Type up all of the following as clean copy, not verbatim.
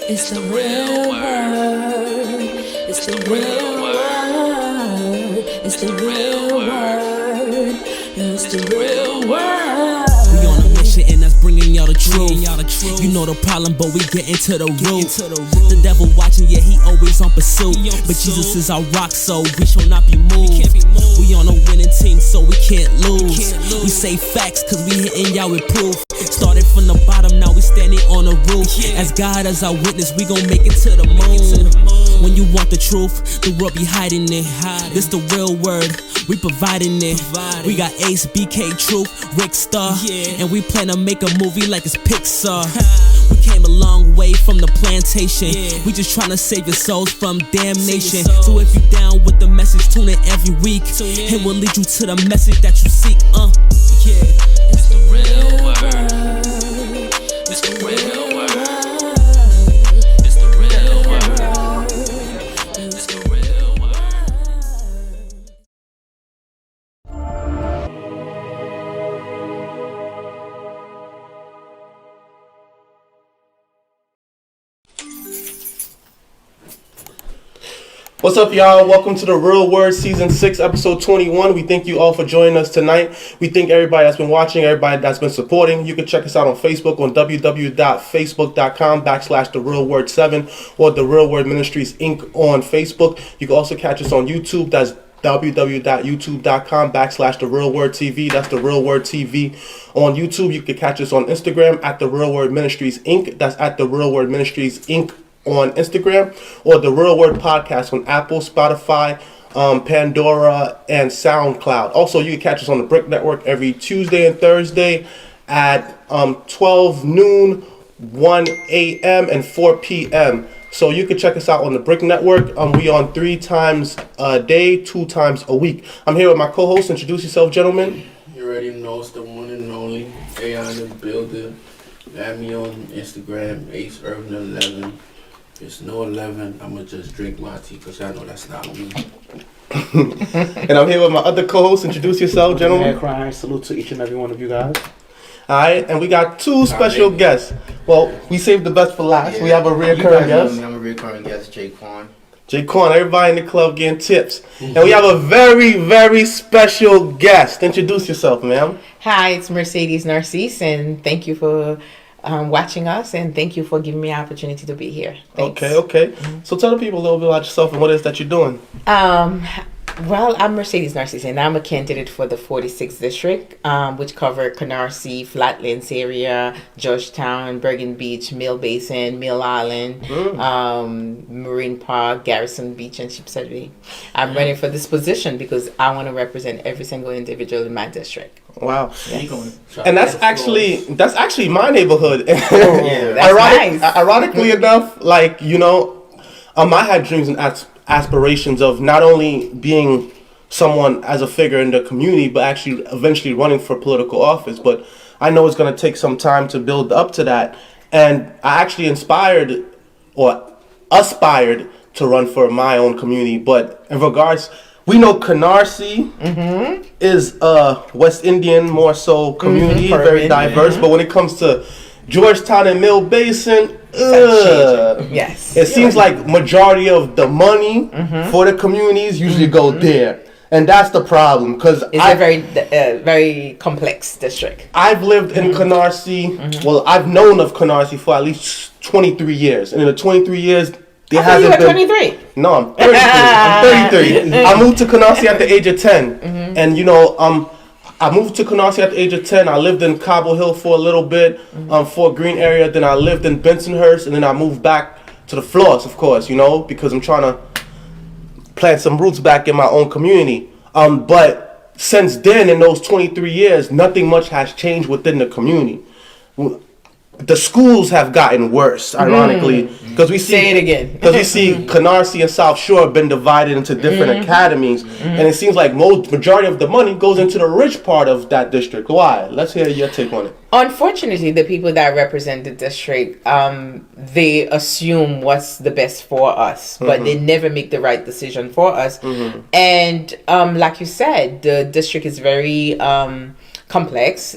It's the real word. It's the real word. It's the real word. It's the real word. We on a mission and that's bringing y'all the truth. You know the problem, but we get into the root. The devil watching, yeah, he always on pursuit. But Jesus is our rock, so we shall not be moved. We on a winning team, so we can't lose. We say facts, cause we hitting y'all with proof. Started from the bottom, now we standing on the roof. As God as our witness, we gon' make it to the moon. When you want the truth, the world be hiding it. This the real word, we providing it. We got Acee, BK, Truth, Rick Star, and we plan to make a movie like it's Pixar. We came a long way from the plantation. We just tryna save your souls from damnation. So if you down with the message, tune in every week. It will lead you to the message that you seek. It's the real word. It's the real word. It's the real word. It's the real word. What's up, y'all? Welcome to The Real Word Season 6, Episode 21. We thank you all for joining us tonight. We thank everybody that's been watching, everybody that's been supporting. You can check us out on Facebook on www.facebook.com/TheRealWord7 or The Real Word Ministries Inc. on Facebook. You can also catch us on YouTube. That's www.youtube.com/TheRealWordTV. That's The Real Word TV on YouTube. You can catch us on Instagram at The Real Word Ministries Inc. That's at The Real Word Ministries Inc. on Instagram, or The Real Word Podcast on Apple, Spodify, Pandora, and Soundcloud. Also, you can catch us on the Brick Network every Tuesday and Thursday at 12 noon, 1 a.m., and 4 p.m. So you can check us out on the Brick Network. We on 3 times a day, 2 times a week. I'm here with my co-host. Introduce yourself, gentlemen. You already know it's the one and only AI in the building. Add me on Instagram, Acee Irving 11. If it's no 11, I'm going to just drink my tea because I know that's not me. And I'm here with my other co-host. Introduce yourself, gentlemen. Crying. Salute to each and every one of you guys. Alright, and we got 2 special guests. Well, we saved the best for last. We have a reoccurring guest. I'm a recurring guest, Jaquan. Jaquan, everybody in the club getting tips. And we have a very, very special guest. Introduce yourself, ma'am. Hi, it's Mercedes Narcisse, and thank you for watching us, and thank you for giving me an opportunity to be here. Thanks. Okay. So tell the people a little bit about yourself and what it is that you're doing. Well, I'm Mercedes Narcisse, and I'm a candidate for the 46th district, which cover Canarsie, Flatlands area, Georgetown, Bergen Beach, Mill Basin, Mill Island, Marine Park, Garrison Beach, and Shipshead Bay. I'm running for this position because I want to represent every single individual in my district. Wow. Yes. And that's actually my neighborhood. That's nice. Ironically enough, like, you know, I had dreams and aspirations of not only being someone as a figure in the community, but actually eventually running for political office. But I know it's going to take some time to build up to that. And I actually aspired to run for my own community. But in regards, we know Canarsie is a West Indian more so community, very diverse. But when it comes to Georgetown and Mill Basin, yes, it seems like majority of the money for the communities usually go there, and that's the problem because it's a very complex district. I've lived in Canarsie. Well, I've known of Canarsie for at least 23 years, and in the 23 years, there hasn't been. 23. No, I'm 33. I'm 33. I moved to Canarsie at the age of 10, and you know, I moved to Canarsie at the age of 10. I lived in Cobble Hill for a little bit, Fort Greene area. Then I lived in Bensonhurst, and then I moved back to the Floss, of course, you know, because I'm trying to plant some roots back in my own community. But since then, in those 23 years, nothing much has changed within the community. The schools have gotten worse, ironically, because we see. Say it again. Because we see Canarsie and South Shore have been divided into different academies, and it seems like majority of the money goes into the rich part of that district. Why? Let's hear your take on it. Unfortunately, the people that represent the district, they assume what's the best for us, but they never make the right decision for us. And like you said, the district is very complex.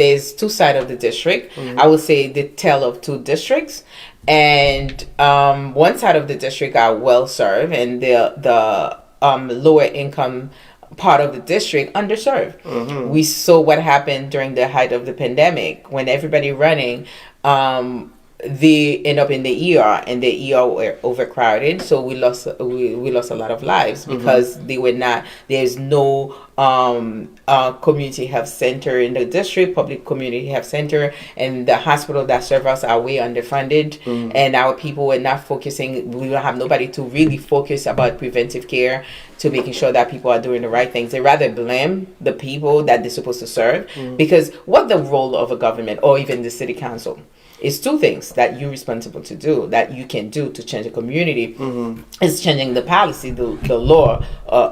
There's two sides of the district. I would say the tale of two districts. And one side of the district are well served, and the lower income part of the district underserved. We saw what happened during the height of the pandemic when everybody running. They end up in the ER, and the ER were overcrowded, so we lost a lot of lives because there's no community health center in the district, public community health center, and the hospital that serve us are way underfunded, and our people were not focusing. We don't have nobody to really focus about preventive care, to making sure that people are doing the right things. They rather blame the people that they're supposed to serve, because what the role of a government or even the city council is two things that you're responsible to do, that you can do to change a community. It's changing the policy, the law,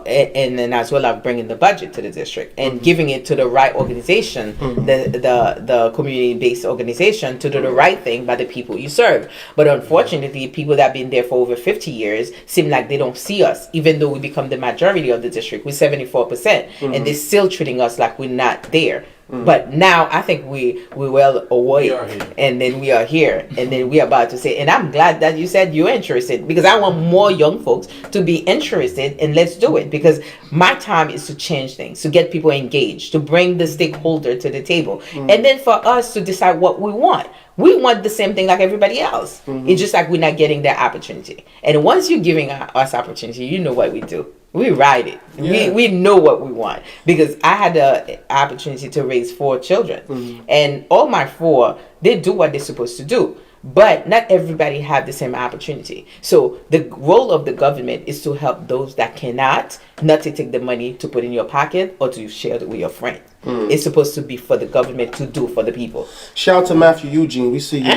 and then as well as bringing the budget to the district and giving it to the right organization, the community-based organization, to do the right thing by the people you serve. But unfortunately, people that have been there for over 50 years seem like they don't see us, even though we become the majority of the district. We're 74%, and they're still treating us like we're not there. But now I think we well awake, and then we are here, and then we are about to say, and I'm glad that you said you're interested, because I want more young folks to be interested, and let's do it, because my time is to change things, to get people engaged, to bring the stakeholder to the table, and then for us to decide what we want. We want the same thing like everybody else. It's just like we're not getting that opportunity. And once you're giving us opportunity, you know what we do. We ride it. We know what we want, because I had the opportunity to raise 4 children, and all my 4, they do what they're supposed to do. But not everybody have the same opportunity. So the role of the government is to help those that cannot, not to take the money to put in your pocket or to share it with your friend. It's supposed to be for the government to do for the people. Shout out to Matthew Eugene. We see you.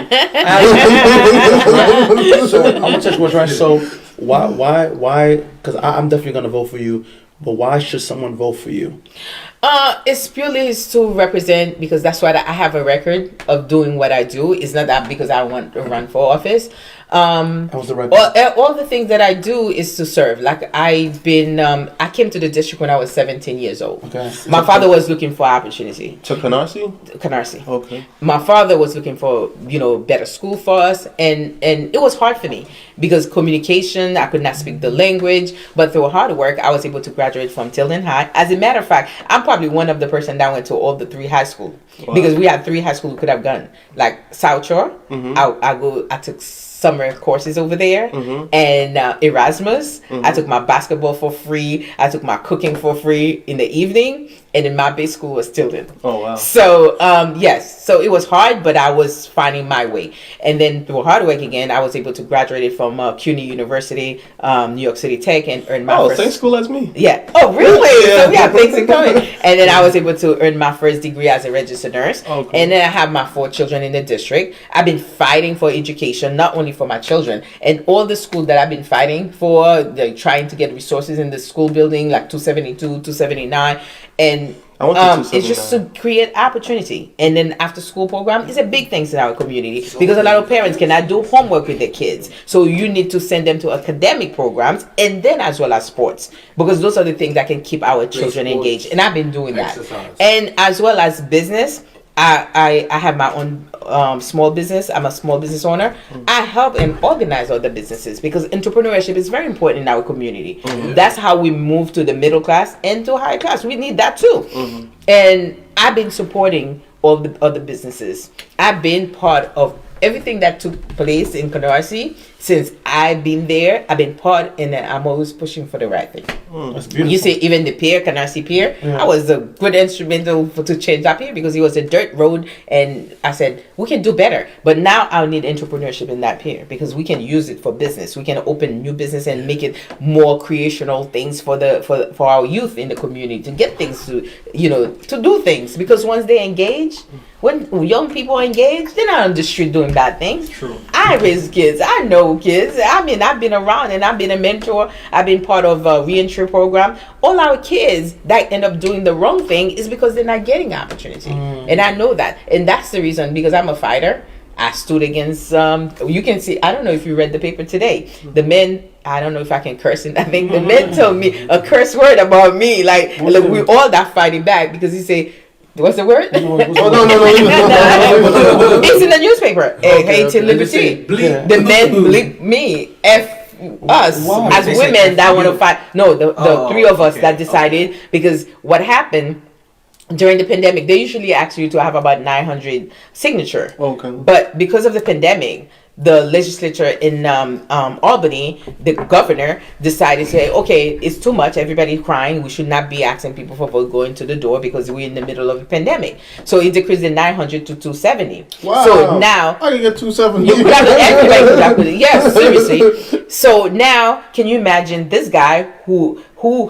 So I'm gonna touch what's right. So why? Because I'm definitely gonna vote for you. But why should someone vote for you? It's purely to represent, because that's why I have a record of doing what I do. It's not that because I want to run for office. What's the record? All the things that I do is to serve. Like I came to the district when I was 17 years old. Okay. My father was looking for opportunity. To Canarsie? Canarsie. Okay. My father was looking for, better school for us, and it was hard for me because communication, I could not speak the language, but through hard work, I was able to graduate from Tilden High. As a matter of fact, I'm probably one of the person that went to all the 3 high school, because we had 3 high school we could have gone, like South Shore. I took summer courses over there, and Erasmus. I took my basketball for free. I took my cooking for free in the evening, and then my base school was Tilden. Oh wow! So yes, so it was hard, but I was finding my way. And then through hard work again, I was able to graduate from CUNY University, New York City Tech, and earn my first. Same school as me. Yeah. Oh really? So we have things in common. And then I was able to earn my first degree as a registered nurse. Oh, cool. And then I have my 4 children in the district. I've been fighting for education, not only for my children, and all the schools that I've been fighting for, they're trying to get resources in the school building, like 272, 279, and it's just to create opportunity. And then after school program is a big thing in our community, because a lot of parents cannot do homework with their kids, so you need to send them to academic programs, and then as well as sports, because those are the things that can keep our children engaged. And I've been doing that. And as well as business, I have my own small business. I'm a small business owner. I help and organize other businesses, because entrepreneurship is very important in our community. That's how we move to the middle class and to high class. We need that too. And I've been supporting all the other businesses. I've been part of everything that took place in Canarsie since I've been there. I've been part, and I'm always pushing for the right thing. That's beautiful. You see, even the pier, Canarsie Pier, I was a good instrumental to change that pier, because it was a dirt road, and I said we can do better. But now I need entrepreneurship in that pier, because we can use it for business. We can open new business and make it more creational things for our youth in the community, to get things to to do things, because once they engage. When young people engage, they're not on the street doing bad things. True. I raise kids. I know kids. I mean, I've been around, and I've been a mentor. I've been part of a reentry program. All our kids that end up doing the wrong thing is because they're not getting opportunity. And I know that. And that's the reason, because I'm a fighter. I stood against, you can see, I don't know if you read the paper today. The men, I don't know if I can curse it. I think the men told me a curse word about me. Like we all that fighting back, because he say, What's the word? No. It's in the newspaper. Haiti liberty. The men bleep me. Us as women that want to fight. No, the three of us that decided because what happened during the pandemic, they usually ask you to have about 900 signature. Okay. But because of the pandemic, the legislature in Albany, the governor decided to say, okay, it's too much. Everybody's crying. We should not be asking people for vote going to the door because we're in the middle of a pandemic. So it decreased the 900 to 270. Wow. So now I can get 270. Everybody. Yes, seriously. So now, can you imagine this guy who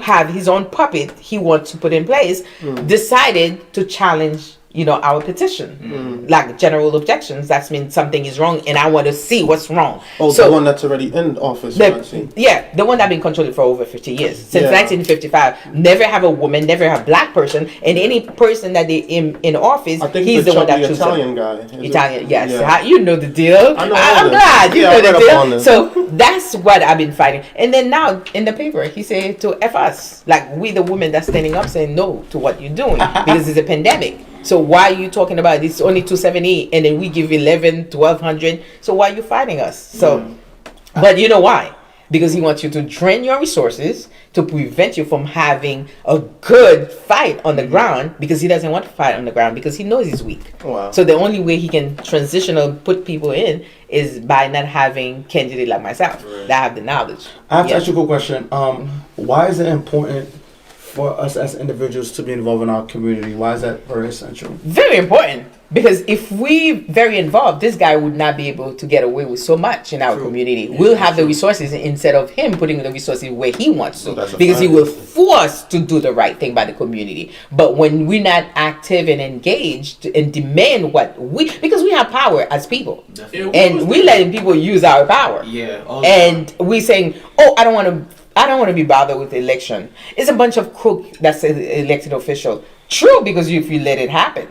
have his own puppet he wants to put in place, decided to challenge our petition, like general objections. That means something is wrong, and I want to see what's wrong. Oh, so, the one that's already in office. The one that's been controlling for over 50 years since 1955. Never have a woman, never have black person, and any person that they in office. I think he's the one that chooses. Italian guy. Italian, yes. Yeah. You know the deal. I'm glad you know the deal. So that's what I've been fighting. And then now in the paper, he said to F us, like we the women that's standing up saying no to what you're doing because it's a pandemic. So why are you talking about this only 270 and then we give 1,200? So why are you fighting us? So, but you know why? Because he wants you to drain your resources to prevent you from having a good fight on the ground, because he doesn't want to fight on the ground because he knows he's weak. Wow. So the only way he can transition or put people in is by not having candidate like myself that have the knowledge. I have to ask you a quick question. Why is it important for us as individuals to be involved in our community? Why is that very essential? Very important, because if we very involved, this guy would not be able to get away with so much in our community. Yeah, we'll have the resources instead of him putting the resources where he wants to, because he will force to do the right thing by the community. But when we're not active and engaged and demand because we have power as people, and we letting people use our power. And we saying, oh, I don't want to be bothered with the election. It's a bunch of crook that's an elected official. True, because if you let it happen.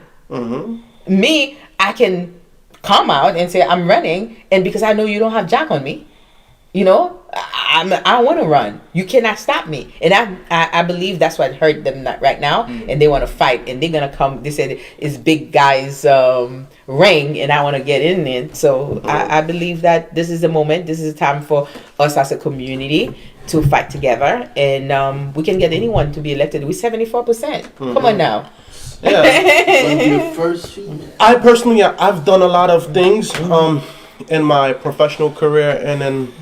Me, I can come out and say I'm running, and because I know you don't have jack on me, I want to run. You cannot stop me. And I believe that's what hurt them right now, and they want to fight, and they're going to come. They said it's big guys ring, and I want to get in it. So I believe that this is the moment. This is the time for us as a community to fight together, and we can get anyone to be elected. We're 74%. Come on now. I personally, I've done a lot of things in my professional career, and then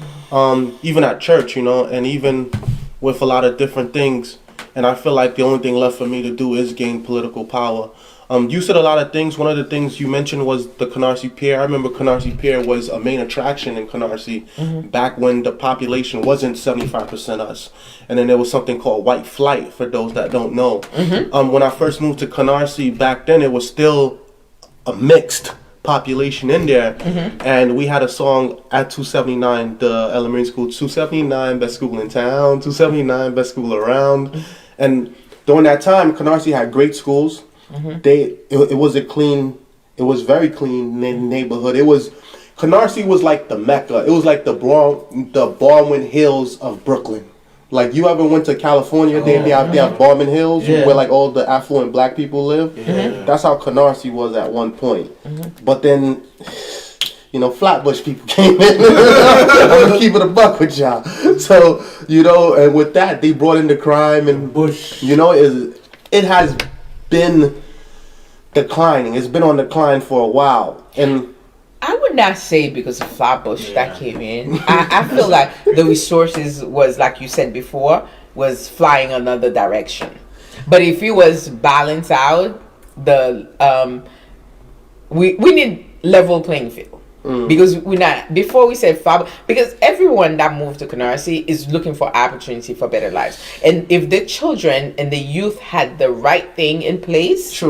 even at church, and even with a lot of different things. And I feel like the only thing left for me to do is gain political power. You said a lot of things. One of the things you mentioned was the Canarsie Pier. I remember Canarsie Pier was a main attraction in Canarsie back when the population wasn't 75% us. And then there was something called white flight, for those that don't know. When I first moved to Canarsie back then, it was still a mixed population in there. And we had a song at 279, the elementary school, 279, best school in town, 279, best school around. And during that time, Canarsie had great schools. It was very clean neighborhood. Canarsie was like the Mecca. It was like the Apamwen Hills of Brooklyn. Like, you ever went to California? They have Apamwen Hills where like all the affluent black people live. That's how Canarsie was at one point. But then, Flatbush people came in. I'm gonna keep it a buck with y'all. So, and with that, they brought in the crime, and it has been declining. It's been on decline for a while, and I would not say because of Flatbush that came in. I feel like the resources was, like you said before, was flying another direction. But if it was balanced out, we need level playing field. Because before we said Flatbush, because everyone that moved to Canarsie is looking for opportunity for better lives. And if the children and the youth had the right thing in place,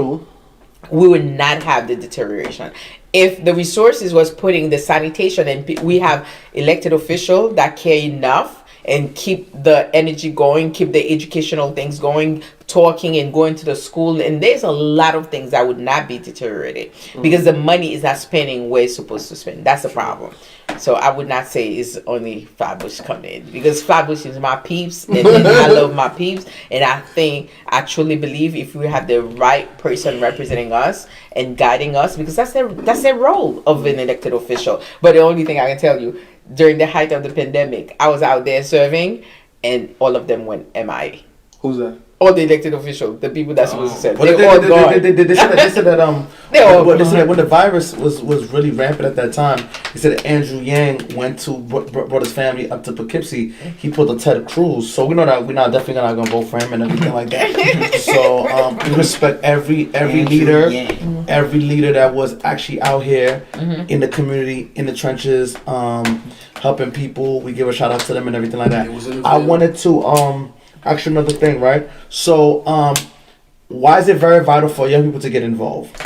we would not have the deterioration. If the resources was putting the sanitation, and we have elected officials that care enough and keep the energy going, keep the educational things going, talking and going to the school. And there's a lot of things that would not be deteriorated because the money is not spending where it's supposed to spend. That's the problem. So I would not say it's only Flatbush coming, because Flatbush is my peeps, and I love my peeps, and I truly believe if we have the right person representing us and guiding us, because that's their role of an elected official. But the only thing I can tell you, during the height of the pandemic, I was out there serving, and all of them went MIA. Who's that? All the elected officials, the people that's supposed to serve, they're all gone. They said that when the virus was really rampant at that time, he said that Andrew Yang brought his family up to Poughkeepsie. He pulled a Ted Cruz, so we know that we're not definitely not gonna vote for him and everything like that. So we respect every leader, every leader that was actually out here in the community, in the trenches, helping people. We give a shout out to them and everything like that. I wanted to actually another thing, right? So, why is it very vital for young people to get involved?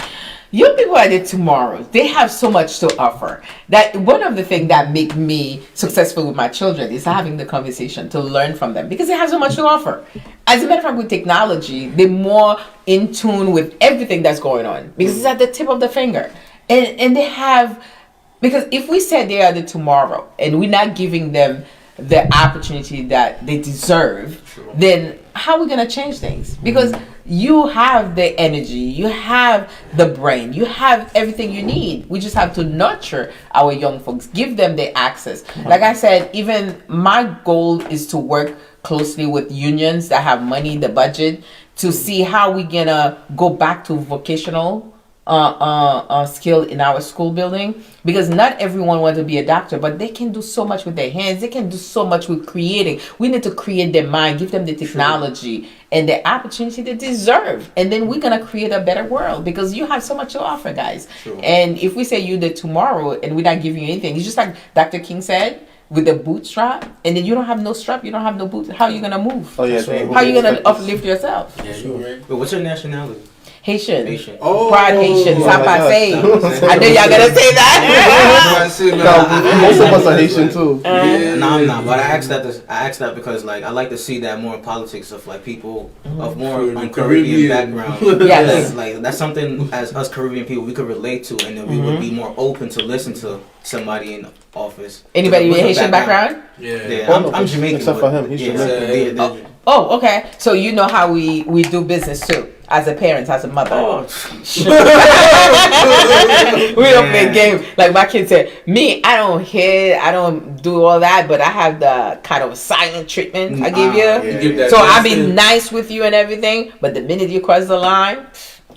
Young people are there tomorrow. They have so much to offer. That one of the things that make me successful with my children is having the conversation to learn from them, because they have so much to offer. As a matter of fact, with technology, they're more in tune with everything that's going on because it's at the tip of the finger, and they have. Because if we said they are the tomorrow and we're not giving them the opportunity that they deserve, then how are we going to change things? Because you have the energy, you have the brain, you have everything you need. We just have to nurture our young folks, give them the access. Like I said, even my goal is to work closely with unions that have money, the budget, to see how we're going to go back to vocational skill in our school building, because not everyone wants to be a doctor, but they can do so much with their hands. They can do so much with creating. We need to create their mind, give them the technology and the opportunity they deserve, and then we're gonna create a better world, because you have so much to offer, guys. And if we say you the tomorrow and we're not giving you anything, it's just like Dr. King said, with the bootstrap, and then you don't have no strap, you don't have no boot. How are you gonna move? Oh yeah. How are you gonna uplift yourself? Yeah, you're right. But what's your nationality? Haitian. Oh, Proud Haitian. my Say. God. I know y'all gonna say that. Most of us are Haitian too. No, I'm not. But I asked that because like I like to see that more in politics of like people of more Caribbean background. Yes. Like that's something as us Caribbean people we could relate to, and then we would be more open to listen to somebody in office. Anybody with Haitian background? Yeah, I'm Jamaican. Except for him, he's Jamaican. Oh, okay. So you know how we do business too, as a parent, as a mother. We don't play game. Like my kid said, me, I don't hit, I don't do all that, but I have the kind of silent treatment I give you. So I be nice with you and everything, but the minute you cross the line,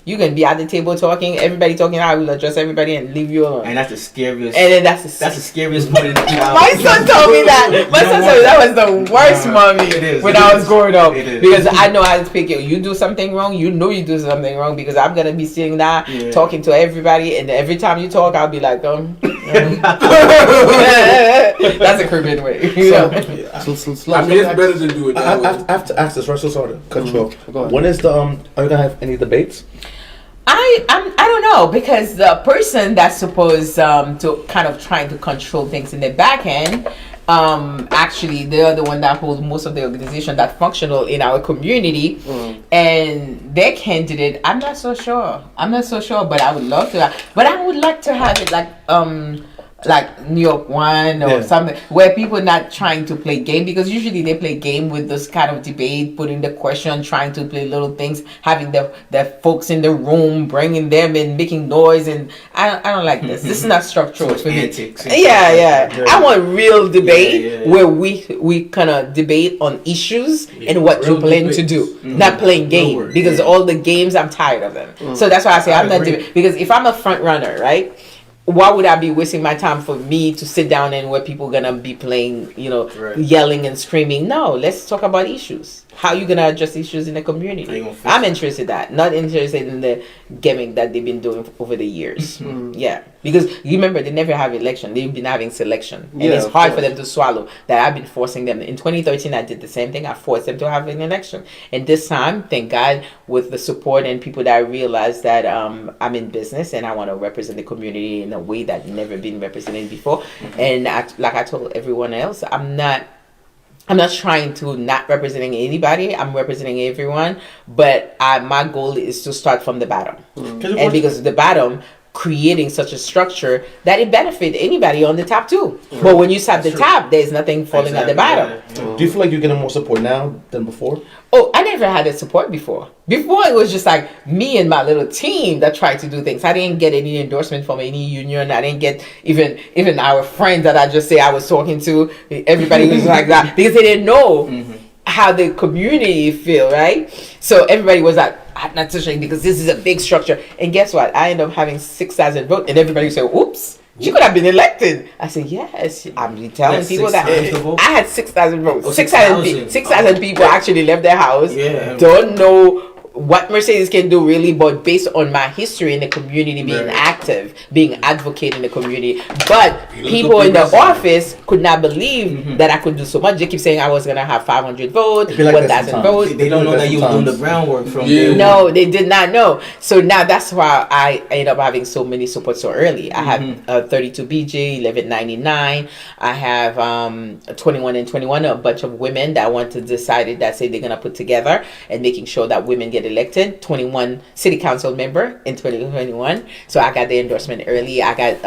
you can be at the table talking, everybody talking, I will address everybody and leave you alone. And that's the scariest. And then that's the scariest part of the job. My son told me that. My son told me that was the worst mommy when I was growing up. Because I know how to speak it. You do something wrong, you know you do something wrong, because I'm gonna be sitting there talking to everybody, and every time you talk, I'll be like, That's a Caribbean way. You know? I mean, it's better to do it that way. I have to ask this, right? So sorry to cut you off. When is the are you gonna have any debates? I don't know, because the person that's supposed to kind of trying to control things in the back end, actually they're the one that holds most of the organization that functional in our community, and their candidate, I'm not so sure, but I would love to but I would like to have it like New York One or something, where people are not trying to play game, because usually they play game with this kind of debate, putting the question, trying to play little things, having the folks in the room, bringing them and making noise, and I don't like this. This is not structural for me. Yeah. I want real debate where we kind of debate on issues and what you plan to do, not playing game, because all the games, I'm tired of them. So that's why I say I'm not debating, because if I'm a front runner, right? Why would I be wasting my time for me to sit down and where people gonna be playing, yelling and screaming? No, let's talk about issues. How you gonna address issues in the community? I'm interested in that, not interested in the gaming that they've been doing over the years. Yeah, because you remember they never have election; they've been having selection, and it's hard for them to swallow that. I've been forcing them. In 2013, I did the same thing. I forced them to have an election, and this time, thank God, with the support and people that I realized that I'm in business and I want to represent the community in a way that never been represented before. And like I told everyone else, I'm not I'm not trying to not representing anybody. I'm representing everyone. But my goal is to start from the bottom. And because the bottom, creating such a structure that it benefit anybody on the top too. But when you start the top, there's nothing falling at the bottom. Do you feel like you're getting more support now than before? Oh, I never had that support before. Before it was just like me and my little team that tried to do things. I didn't get any endorsement from any union. I didn't get even our friends that I just say I was talking to. Everybody was like that because they didn't know how the community feel, right? So everybody was like, I'm not touching because this is a big structure. And guess what? I ended up having 6,000 votes, and everybody said, "Oops, she could have been elected." I said, "Yes." I'm telling people that I had 6,000 votes. 6,000 people actually left their house. Yeah. Don't know what Mercedes can do really, but based on my history in the community, being active, being advocate in the community, but people in the office could not believe that I could do so much. They keep saying I was gonna have 500 votes, 1,000 votes. They don't know that you were doing the groundwork from there. No, they did not know. So now that's why I ended up having so many support so early. I have 32 BG, 1199. I have 21 and 21, a bunch of women that want to decide that say they're gonna put together and making sure that women get elected. 21 city council member in 2021. So I got the endorsement early. I got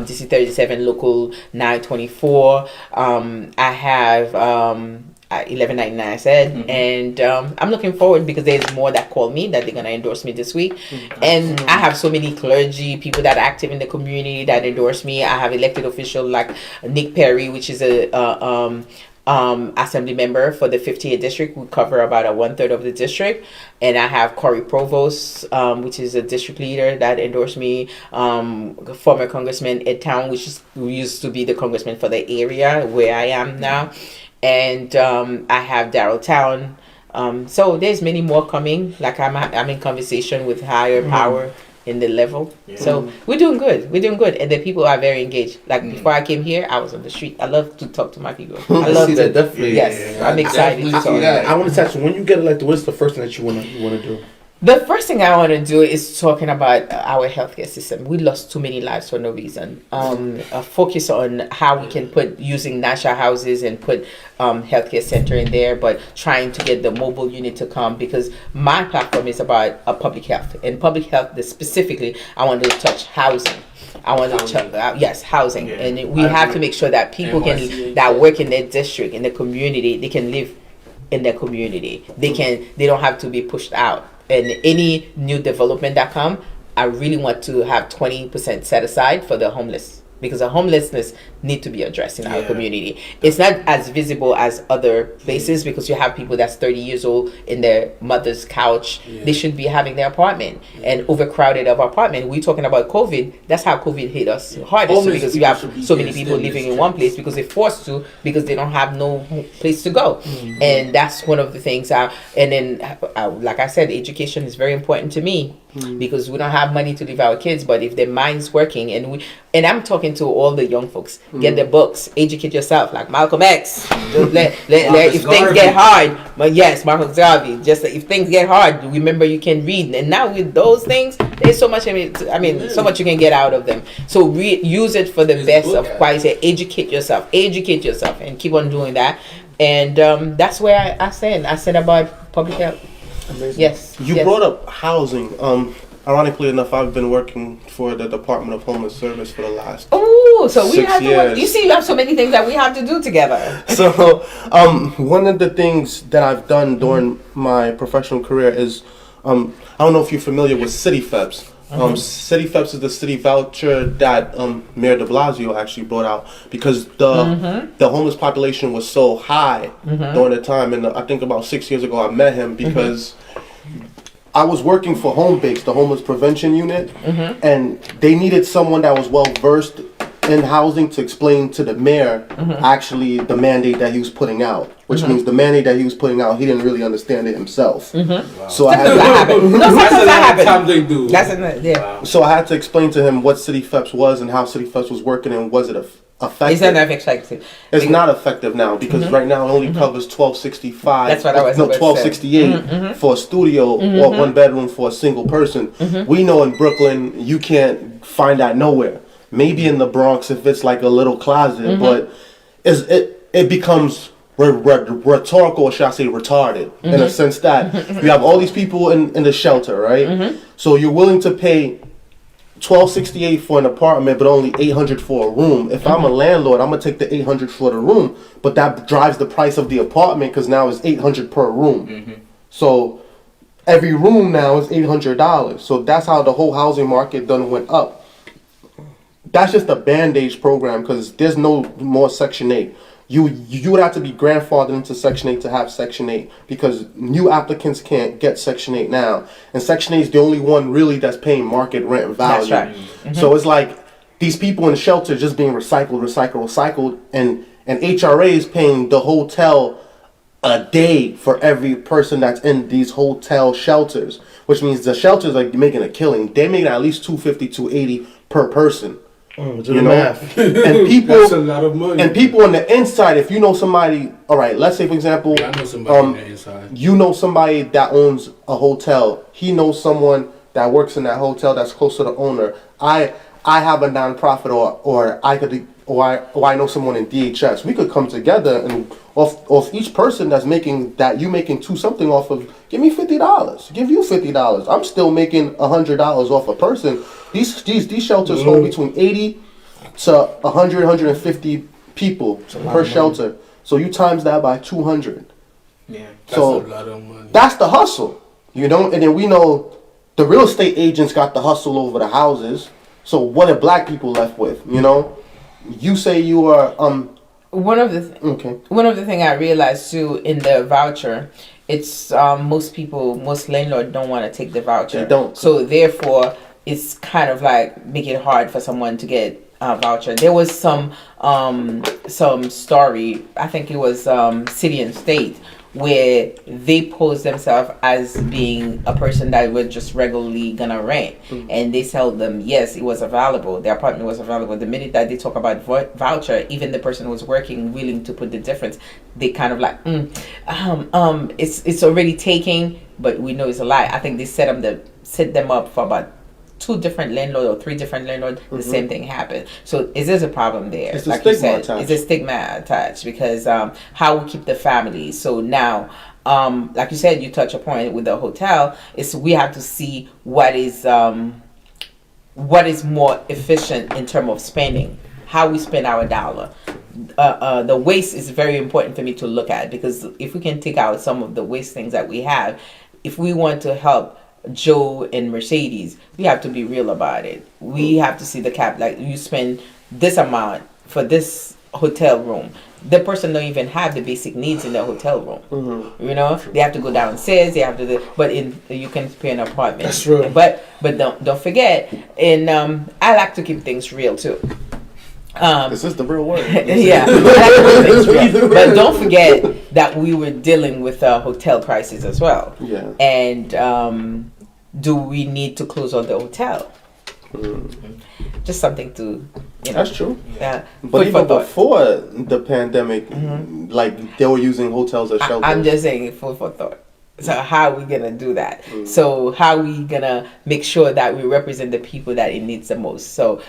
DC 37 local 924. I have 1199 I said, and I'm looking forward because there's more that call me that they're gonna endorse me this week. And I have so many clergy people that are active in the community that endorse me. I have elected official like Nick Perry, which is a assembly member for the 50th district. We cover about 1/3 of the district. And I have Corey Provost, which is a district leader that endorsed me. Former Congressman Ed Town, who used to be the congressman for the area where I am now. And I have Darrell Town. So there's many more coming. Like I'm in conversation with higher power in the level. So we're doing good. And the people are very engaged. Like before I came here, I was on the street. I love to talk to my people. I love see that, definitely. Yes, I'm excited. I want to ask you, when you get elected, what's the first thing that you want to do? The first thing I want to do is talking about our healthcare system. We lost too many lives for no reason. A focus on how we can put using national houses and put healthcare center in there, but trying to get the mobile unit to come, because my platform is about public health. And public health, specifically, I want to touch housing. I want to check housing, and we have to make sure that people that work in their district, in the community, they can live in their community. They don't have to be pushed out. And any new development that come, I really want to have 20% set aside for the homeless, because the homelessness need to be addressed in our community. It's not as visible as other places, because you have people that's 30 years old in their mother's couch. They should be having their apartment, and overcrowded of apartment. We're talking about COVID. That's how COVID hit us hardest, because you have so many people living in one place because they're forced to, because they don't have no place to go. And that's one of the things. And then, like I said, education is very important to me, because we don't have money to leave our kids, but if their mind's working, and I'm talking to all the young folks, get the books, educate yourself, like Malcolm X. Just let if things get hard, but yes, Marcus Garvey, just if things get hard, remember you can read. And now with those things, there's so much, so much you can get out of them. So use it for the best of quality. Educate yourself, and keep on doing that. And that's where I said about public health. Amazing. Yes. You brought up housing. Ironically enough, I've been working for the Department of Homeless Service for the last so we 6 have to years. work. You see, you have so many things that we have to do together. So, one of the things that I've done during my professional career is, I don't know if you're familiar with City Feps. City Feps is the city voucher that Mayor de Blasio actually brought out, because the homeless population was so high during the time. And I think about 6 years ago I met him because I was working for Home Base, the homeless prevention unit, and they needed someone that was well versed in housing to explain to the mayor actually the mandate that he was putting out, which means the mandate that he was putting out, he didn't really understand it himself. So I had they do. So I had to explain to him what City Feps was and how City Feps was working, and was it effective. It's not effective. It's not effective now, because right now it only covers $12.65. That's what I was $12.68 for a studio or one bedroom for a single person. We know in Brooklyn you can't find that nowhere. Maybe in the Bronx if it's like a little closet, but it becomes rhetorical, or should I say retarded, in a sense that you have all these people in the shelter, right? So you're willing to pay $1,268 for an apartment, but only $800 for a room. If I'm a landlord, I'm gonna take the $800 for the room, but that drives the price of the apartment because now it's $800 per room. So every room now is $800. So that's how the whole housing market done went up. That's just a Band-Aid program because there's no more Section 8. You would have to be grandfathered into Section 8 to have Section 8 because new applicants can't get Section 8 now. And Section 8 is the only one really that's paying market rent value. That's right. So it's like these people in the shelter just being recycled, and HRA is paying the hotel a day for every person that's in these hotel shelters, which means the shelters are making a killing. They're making at least $250, $280 per person. You know, math. And people, that's a lot of money. And people on the inside, if you know somebody, all right, let's say for example, I know somebody on the inside. You know somebody that owns a hotel. He knows someone that works in that hotel that's close to the owner. I have a nonprofit, or I know someone in DHS. We could come together and off each person that's making that you making $2 something off of. Give me $50. Give you $50. I'm still making $100 off a person. These shelters hold between 80 to 100, 150 people per shelter. So you times that by 200. Yeah, that's so a lot of money. That's the hustle, you know. And then we know the real estate agents got the hustle over the houses. So what are black people left with? You know, you say you are One of the thing I realized too in the voucher, it's most landlords don't want to take the voucher. They don't. So therefore, it's kind of like make it hard for someone to get a voucher. There was some story, I think it was City and State, where they pose themselves as being a person that was just regularly gonna rent, and they tell them yes, it was available, their apartment was available. The minute that they talk about voucher, even the person who was working willing to put the difference, they kind of like it's already taken, but we know it's a lie. I think they set them up for about 2 different landlords or 3 different landlords, the same thing happened. So is there a problem there? It's like a you stigma said, attached. it's a stigma attached because how we keep the family. So now, like you said, you touch a point with the hotel, is we have to see what is more efficient in terms of spending, how we spend our dollar. The waste is very important for me to look at, because if we can take out some of the waste things that we have, if we want to help Joe and Mercedes, we have to be real about it. We have to see the cap. Like, you spend this amount for this hotel room. The person don't even have the basic needs in the hotel room. You know, they have to go downstairs. They have to. But you can pay an apartment. That's true. But don't forget. And I like to keep things real too. This is the real word. Yeah, but don't forget that we were dealing with a hotel crisis as well. Yeah. And do we need to close all the hotel? Just something to, That's true. Yeah. But even before the pandemic, like they were using hotels as shelters. I'm just saying, food for thought. So how are we gonna do that? So how are we gonna make sure that we represent the people that it needs the most? So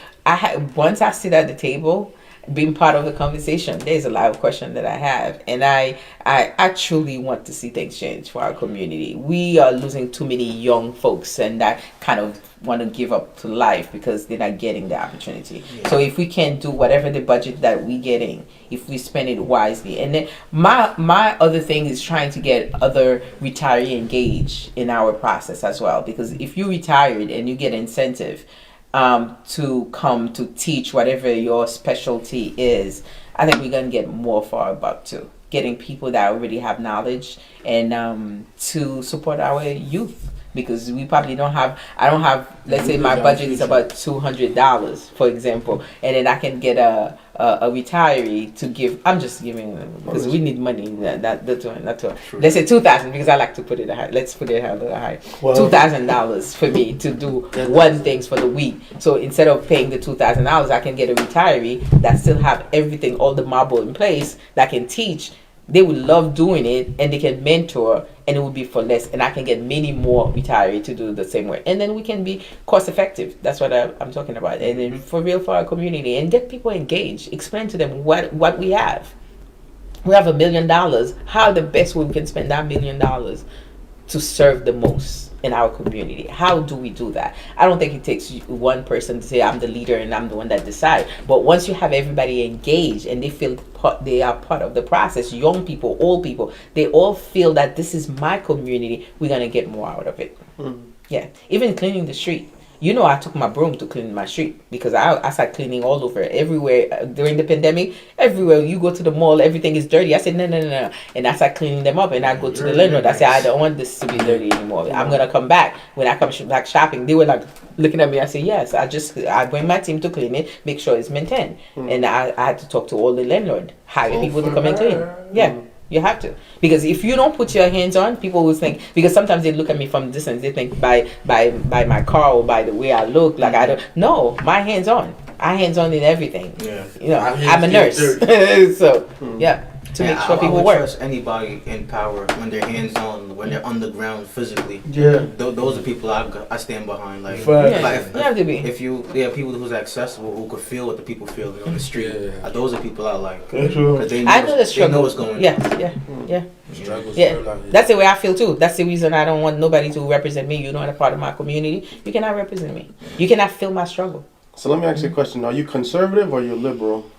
once I sit at the table, being part of the conversation, there's a lot of questions that I have, and I truly want to see things change for our community. We are losing too many young folks, and that kind of want to give up to life because they're not getting the opportunity. Yeah. So if we can do whatever the budget that we're getting, if we spend it wisely, and then my other thing is trying to get other retirees engaged in our process as well, because if you retired and you get incentive to come to teach whatever your specialty is, I think we're going to get more for our buck too. Getting people that already have knowledge and to support our youth, because we probably I don't have, let's say my budget is about $200, for example, and then I can get a retiree to give. I'm just giving because we need money. Not to let's say $2,000, because I like to put it high. Let's put it a little high. $2,000 for me to do one things for the week. So instead of paying the $2,000, I can get a retiree that still have everything, all the marble in place, that can teach. They would love doing it, and they can mentor, and it would be for less, and I can get many more retirees to do the same work, and then we can be cost effective. That's what I'm talking about, and then for real for our community, and get people engaged. Explain to them what we have. We have $1 million. How the best way we can spend that $1 million to serve the most in our community? How do we do that? I don't think it takes one person to say I'm the leader and I'm the one that decides. But once you have everybody engaged and they feel they are part of the process, young people, old people, they all feel that this is my community, we're going to get more out of it. Yeah. Even cleaning the street. You know, I took my broom to clean my street because I started cleaning all over, everywhere during the pandemic. Everywhere you go to the mall, everything is dirty. I said, no. And I started cleaning them up. And I go to the landlord. I said, I don't want this to be dirty anymore. I'm going to come back. When I come back shopping, they were like looking at me. I said, yes, I bring my team to clean it, make sure it's maintained. And I had to talk to all the landlord, hire people to come and clean. Yeah. You have to, because if you don't put your hands on, people will think, because sometimes they look at me from distance, they think by my car or by the way I look, like I don't. No, my hands on. I hands on in everything. Yeah. You know, I'm a nurse, so yeah. To make sure people work. Trust anybody in power when they're hands on, when they're on the ground physically. Yeah. Those are people I stand behind. Like, you have to be. If there are people who's accessible, who could feel what the people feel on the street. Those are people I like. Because they know what's going on. Yeah. That's the way I feel too. That's the reason I don't want nobody to represent me. You're not a part of my community. You cannot represent me. You cannot feel my struggle. So let me ask you a question. Are you conservative or you're liberal?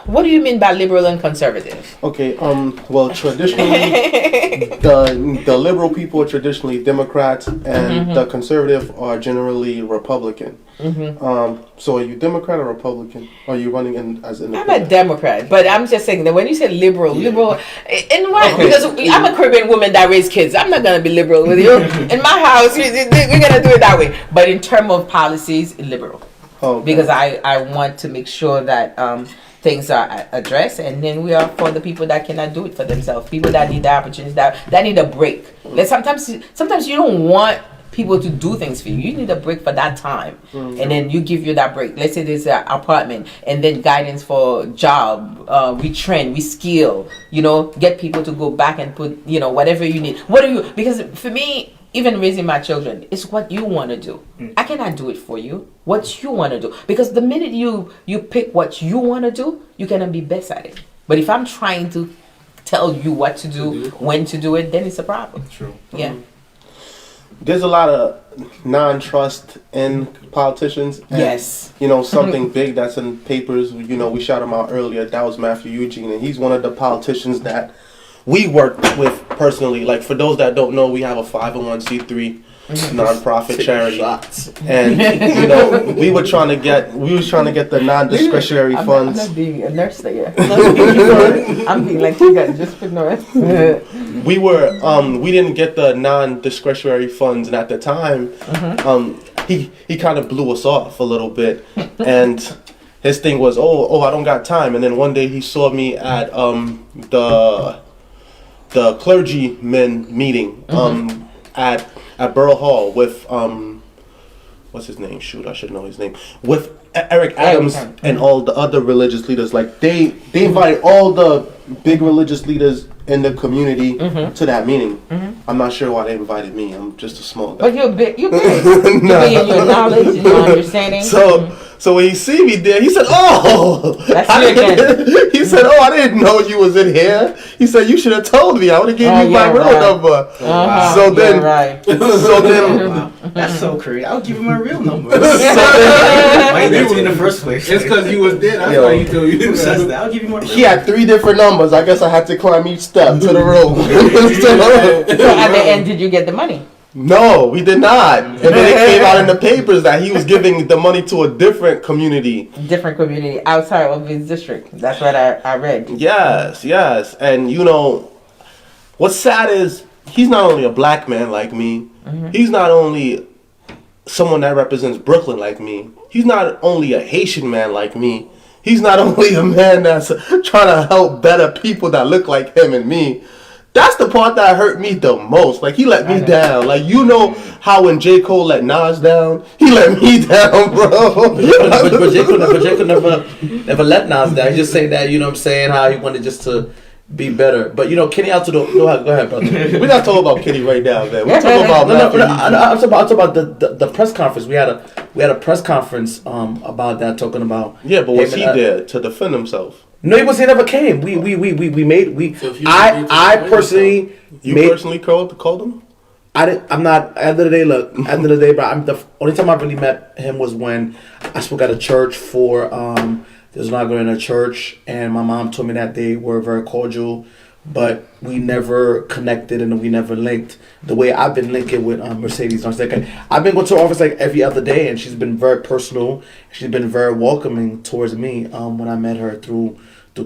What do you mean by liberal and conservative? Okay, well, traditionally, the liberal people are traditionally Democrats, and the conservative are generally Republican. So are you Democrat or Republican? Are you running as an? I'm a Democrat, but I'm just saying that when you say liberal, in what? Because I'm a Caribbean woman that raised kids. I'm not gonna be liberal with you. In my house, we're gonna do it that way. But in terms of policies, liberal. Because I want to make sure that things are addressed, and then we are for the people that cannot do it for themselves, people that need the opportunities, that need a break. Sometimes you don't want people to do things for you. You need a break for that time, and then you give you that break. Let's say there's an apartment, and then guidance for job, retrain, reskill. Get people to go back and put whatever you need. Because for me, even raising my children, it's what you want to do. I cannot do it for you. What you want to do. Because the minute you pick what you want to do, you cannot be best at it. But if I'm trying to tell you what to do, when to do it, then it's a problem. True. Yeah. There's a lot of non-trust in politicians. And, yes. Something big that's in papers, we shouted him out earlier. That was Matthew Eugene, and he's one of the politicians that we work with personally. Like, for those that don't know, we have a 501c3 non-profit charity, and we was trying to get the non-discretionary funds. I'm not being a nurse there. I'm being like you guys, just ignore it. We didn't get the non-discretionary funds, and at the time, he kind of blew us off a little bit, and his thing was, oh, I don't got time. And then one day he saw me at the clergymen meeting at Borough Hall with what's his name? Shoot, I should know his name. With Eric Adams and all the other religious leaders. Like they invited all the big religious leaders in the community to that meeting. I'm not sure why they invited me. I'm just a small guy. But you're big. You're big in your knowledge and your understanding. So when he see me there, he said, "Oh, he said, "Oh, I didn't know you was in here." He said, "You should have told me. I would have gave you my real number." So then, wow. That's so crazy. I'll give you my real number. Why didn't you in the first place? It's because you was there. That's why you told you. I'll give you my. He had 3 different numbers. I guess I had to climb each step to the room. So at the end, did you get the money? No, we did not. And then it came out in the papers that he was giving the money to a different community. Outside of his district. That's what I read. Yes. And what's sad is he's not only a black man like me. He's not only someone that represents Brooklyn like me. He's not only a Haitian man like me. He's not only a man that's trying to help better people that look like him and me. That's the part that hurt me the most. Like, he let me down. Like, how when J. Cole let Nas down, he let me down, bro. but J. Cole never let Nas down. He just saying that, how he wanted just to be better. But Kenny also don't know how. Go ahead, brother. We're not talking about Kenny right now, man. We're talking about I'm talking about the press conference. We had a press conference about that, talking about but was he there to defend himself? No, he never came. I personally personally called him? I'm not, end of the day, bro, the only time I really met him was when I spoke at a church for, there's not going in a church, and my mom told me that they were very cordial, but we never connected and we never linked the way I've been linking with Mercedes. I've been going to her office like every other day, and she's been very personal. She's been very welcoming towards me when I met her through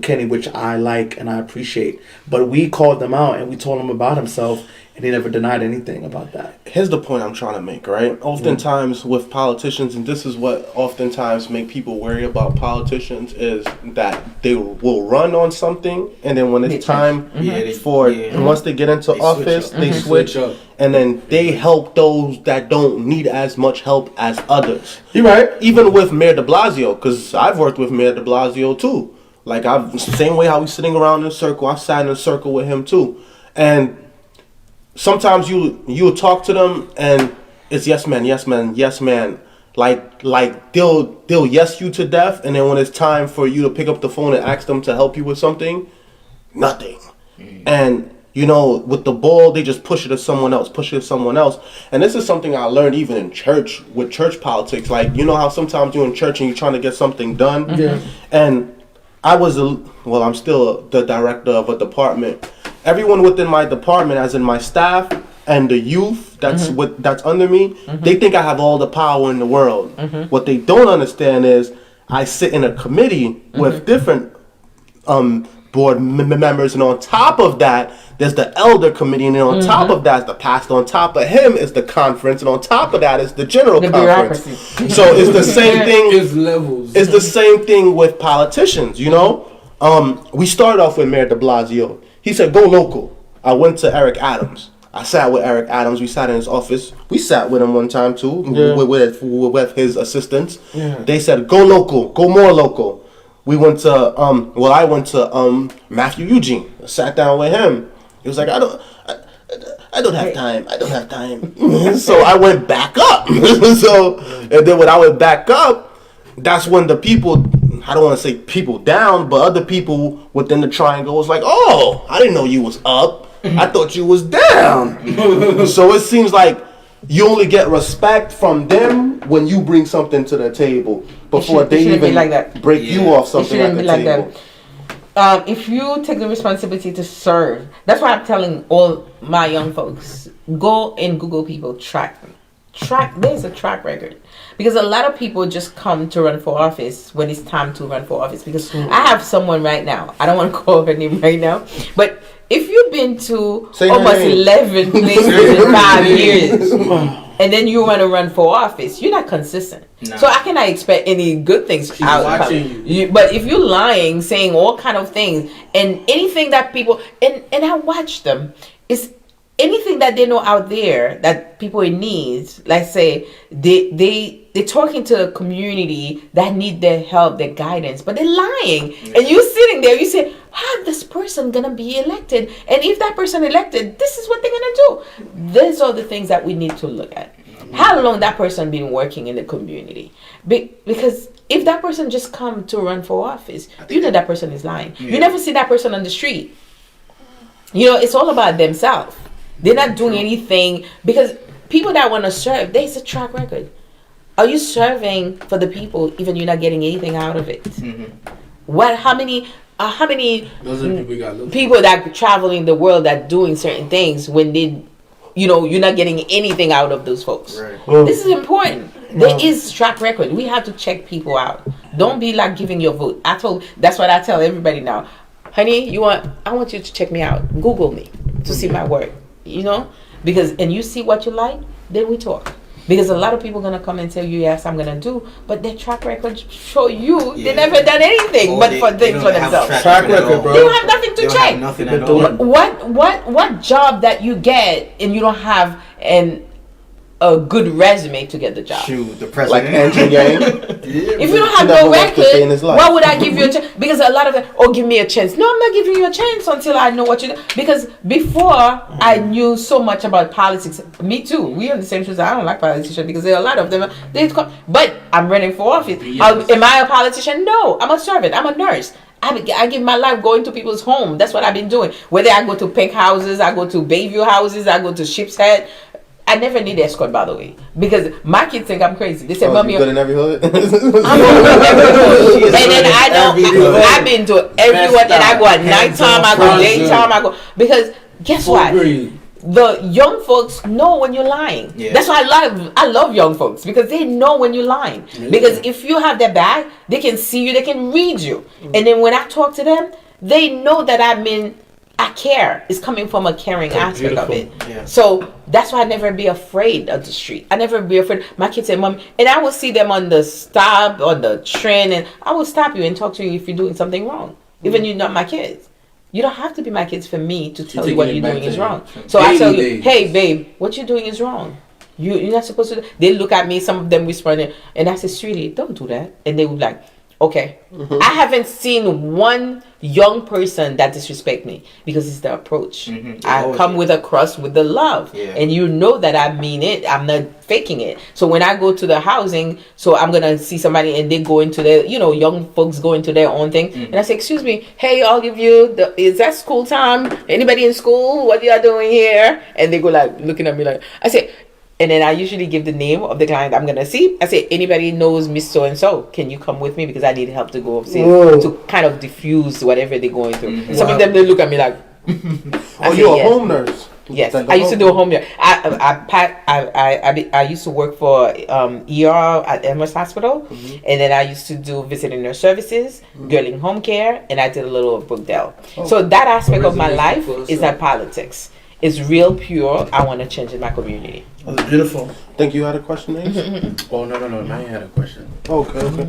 Kenny, which I like and I appreciate. But we called them out and we told him about himself, and he never denied anything about that. Here's the point I'm trying to make, right? Oftentimes with politicians, and this is what oftentimes make people worry about politicians, is that they will run on something, and then when it's time once they get into office, they switch up. And then they help those that don't need as much help as others. You're right. Even with Mayor de Blasio, because I've worked with Mayor de Blasio too. Like, same way how we sitting around in a circle, I sat in a circle with him too. And sometimes you'll talk to them and it's yes man, yes man, yes man. Like they'll yes you to death, and then when it's time for you to pick up the phone and ask them to help you with something, nothing. And with the ball, they just push it to someone else. And this is something I learned even in church, with church politics. Like, how sometimes you're in church and you're trying to get something done. Yeah. And I'm still the director of a department. Everyone within my department, as in my staff and the youth that's under me, they think I have all the power in the world. What they don't understand is I sit in a committee with different board members, and on top of that, there's the elder committee, and then on top of that is the pastor. On top of him is the conference, and on top of that is the general conference. So it's the same thing. It's levels. It's the same thing with politicians. We started off with Mayor de Blasio. He said, "Go local." I went to Eric Adams. I sat with Eric Adams. We sat in his office. We sat with him one time too, with his assistants. Yeah. They said, "Go local. Go more local." We went to I went to Matthew Eugene. I sat down with him. He was like, I don't have time. So I went back up. And then when I went back up, that's when the people, I don't want to say people down, but other people within the triangle was like, "Oh, I didn't know you was up. I thought you was down." So it seems like you only get respect from them when you bring something to the table before they even break you off something at the table. If you take the responsibility to serve, that's why I'm telling all my young folks, go and Google people, track them. There's a track record. Because a lot of people just come to run for office when it's time to run for office. Because I have someone right now, I don't want to call her name right now, but if you've been to almost 11 places in 5 years, and then you want to run for office, you're not consistent. No. So I cannot expect any good things out of you. But if you're lying, saying all kind of things, and anything that people, and I watch them, is anything that they know out there that people in need, like say, they're talking to a community that need their help, their guidance, but they're lying. Yeah. And you sitting there, you say, how this person gonna be elected? And if that person elected, this is what they're gonna do. These are the things that we need to look at. How long that person been working in the community? Because if that person just come to run for office, you know that person is lying. Yeah. You never see that person on the street. It's all about themselves. They're not doing anything, because people that want to serve, there's a track record. Are you serving for the people even you're not getting anything out of it? How many people that traveling the world that doing certain things when they, you're not getting anything out of those folks? Right. This is important. There is track record. We have to check people out. Don't be like giving your vote. That's what I tell everybody now. Honey, I want you to check me out. Google me to see my work. Because you see what you like, then we talk. Because a lot of people are going to come and tell you, yes, I'm going to do, but their track record show you they never done anything but for things for themselves. Track record, bro. They don't have nothing to check. Nothing at all. What job that you get and you don't have a good resume to get the job? Shoot, the president. Like Andrew Yang. If you don't have no record, why would I give you a chance? Because a lot of them, give me a chance. No, I'm not giving you a chance until I know what you do. Because before I knew so much about politics, me too. We are the same shoes. I don't like politicians because there are a lot of them. But I'm running for office. Am I a politician? No, I'm a servant. I'm a nurse. I give my life going to people's home. That's what I've been doing. Whether I go to pink houses, I go to Bayview houses, I go to Ship's Head. I never need escort, by the way, because my kids think I'm crazy. They say, "Mommy, good in every hood." I'm good in every hood. And then I've been to everyone, and I go at nighttime, I go daytime, I go, because guess what? The young folks know when you're lying. Yeah. That's why I love young folks, because they know when you're lying. Yeah. Because if you have their back, they can see you, they can read you. And then when I talk to them, they know that I care. It's coming from a caring aspect of it. Yeah. So that's why I never be afraid of the street. I never be afraid. My kids say, "Mom," and I will see them on the stop, on the train, and I will stop you and talk to you if you're doing something wrong. Even you're not my kids. You don't have to be my kids for me to tell you what you're doing is wrong. So I tell you, "Hey, babe, what you're doing is wrong. You're not supposed to." They look at me, some of them whispering, and I say, "Sweetie, don't do that." And they would be like, "Okay." I haven't seen one young person that disrespect me, because it's the approach. I come with a cross with the love, and you know that I mean it. I'm not faking it. So when I go to the housing, so I'm gonna see somebody and they go into their, young folks go into their own thing, and I say, "Excuse me, hey, all of you, is that school time? Anybody in school? What you are doing here?" And they go like looking at me like, I say. And then I usually give the name of the client I'm going to see. I say, "Anybody knows Miss So-and-so? Can you come with me? Because I need help to go upstairs to kind of diffuse whatever they're going through." Some of them, they look at me like, you're a home nurse. Yes, I used to do a home nurse. I used to work for ER at Amherst Hospital. And then I used to do visiting nurse services, girling home care, and I did a little of Brookdale. So that aspect of my life is not politics. It's real pure. I want to change in my community. That's beautiful. Think you had a question, Ace? Oh, no. I had a question. Okay.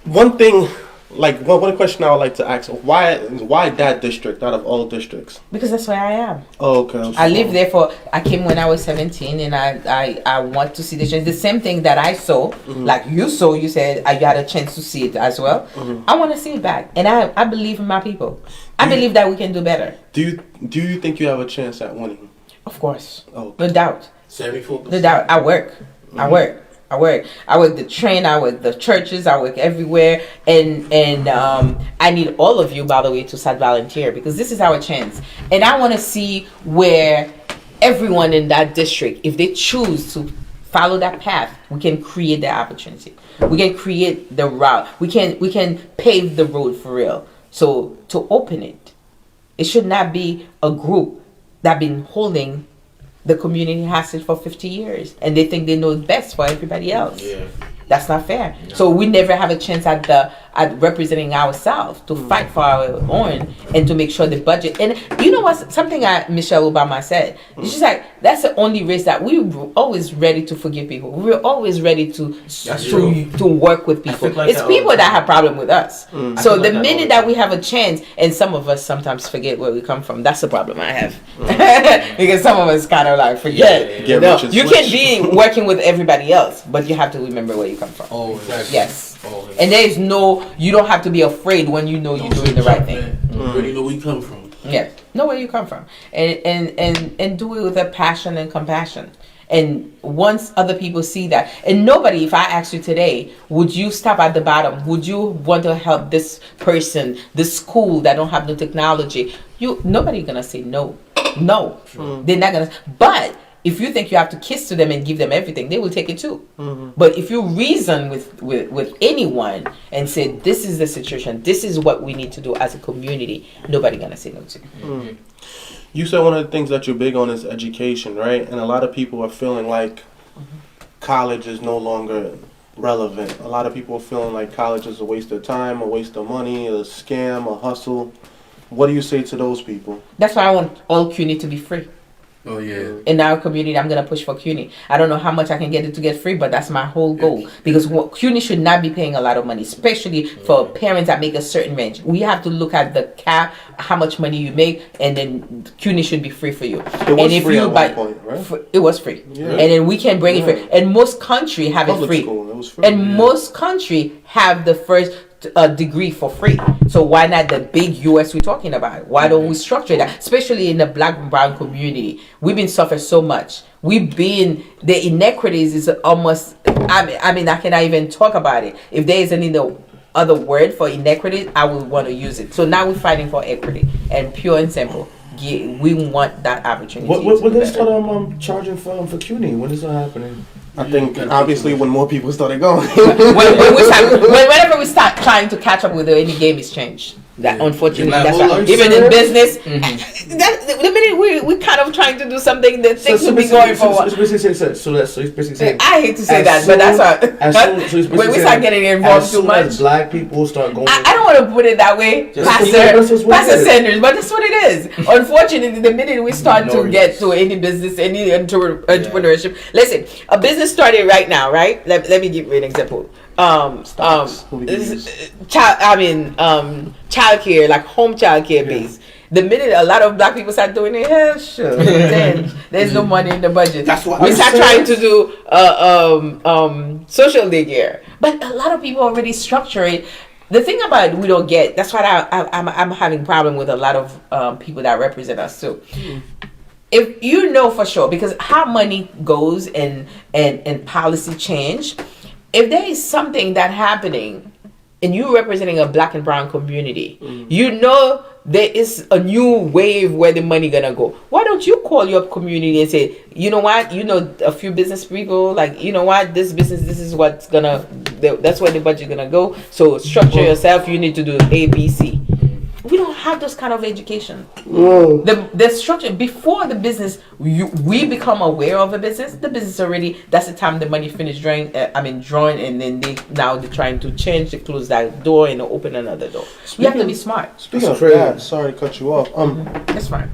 One thing, one question I would like to ask: why that district out of all districts? Because that's where I am. Oh, okay. I lived there I came when I was 17, and I want to see the change. The same thing that I saw, like you saw. You said I got a chance to see it as well. I want to see it back, and I believe in my people. I believe that we can do better. Do you think you have a chance at winning? Of course. Oh, no doubt. 74%. No doubt. I work the train, I work the churches, I work everywhere, and I need all of you, by the way, to start volunteer, because this is our chance. And I want to see where everyone in that district, if they choose to follow that path, we can create the opportunity. We can create the route. We can pave the road for real. So to open it, it should not be a group that been holding the community hostage for 50 years, and they think they know best for everybody else. Yeah. That's not fair. No. So we never have a chance at representing ourselves to fight for our own and to make sure the budget. And you know what? Something Michelle Obama said. She's like, that's the only race that we were always ready to forgive people. We were always ready to work with people. Like it's people that have problem with us. So the minute that we have a chance, and some of us sometimes forget where we come from. That's the problem I have. Because some of us kind of like forget. You can be working with everybody else, but you have to remember where you come from. Oh, exactly. Yes. And there is you don't have to be afraid when you know you're doing the right thing. You already know where you come from. Yeah, know where you come from, and do it with a passion and compassion. And once other people see that, and nobody, if I ask you today, would you stop at the bottom? Would you want to help this person, this school that don't have no technology? Nobody gonna say no. They're not gonna. But if you think you have to kiss to them and give them everything, they will take it too. But if you reason with anyone and say, this is the situation, this is what we need to do as a community, nobody gonna say no to you. You said one of the things that you're big on is education, right? And a lot of people are feeling like college is no longer relevant. A lot of people are feeling like college is a waste of time, a waste of money, a scam, a hustle. What do you say to those people? That's why I want all CUNY to be free. Oh, yeah. In our community, I'm going to push for CUNY. I don't know how much I can get it to get free, but that's my whole goal. Because CUNY should not be paying a lot of money, especially for parents that make a certain range. We have to look at the cap, how much money you make, and then CUNY should be free for you. It was free at one point, right? It was free. Yeah. And then we can bring it free. And most country have it free. School, it was free. And most country have the first degree for free. So why not the big US we're talking about? Why don't we structure that? Especially in the black and brown community. We've been suffering so much. The inequities is almost, I mean, I cannot even talk about it. If there isn't other word for inequity, I would want to use it. So now we're fighting for equity, and pure and simple. We want that opportunity. When they start charging for CUNY? When is that happening? I think obviously when more people started going. Whenever we start trying to catch up with any game is changed. That unfortunately, that's right. Even in business, the minute we kind of trying to do something that things will be going forward. So he's basically saying, I hate to say that, but that's what. When we start getting involved too much, as black people start going. I don't want to put it that way, Pastor Sanders, but that's what it is. Unfortunately, the minute we start to get to any business, any entrepreneurship, listen, a business started right now, right? Let me give you an example. Childcare, like home childcare base. The minute a lot of black people start doing it, hell sure, then there's no money in the budget. That's what we start trying to do social daycare, but a lot of people already structure it. The thing about it we don't get, that's why I'm having problem with a lot of people that represent us too. If you know for sure, because how money goes and policy change, if there is something that happening and you representing a black and brown community, you know there is a new wave where the money gonna go. Why don't you call your community and say, you know what, you know a few business people, like, you know what, this business, this is what's gonna, that's where the budget gonna go. So structure yourself, you need to do A, B, C. We don't have those kind of education. The structure before the business, we become aware of a business. The business already. That's the time the money finished drawing. And then they're trying to change, to close that door and open another door. You have to be smart. Speaking of that, sorry to cut you off. That's fine.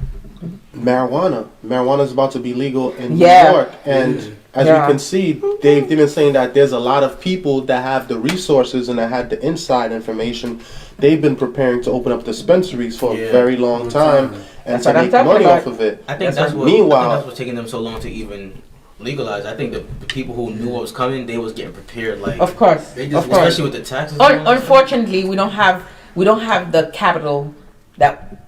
Marijuana is about to be legal in New York, and as you can see, they've been saying that there's a lot of people that have the resources and that had the inside information. They've been preparing to open up dispensaries for a very long time and to make money off of it. I think that's what's taking them so long to even legalize. I think the people who knew what was coming, they was getting prepared. Like, of course, especially with the taxes. Unfortunately, we don't have the capital that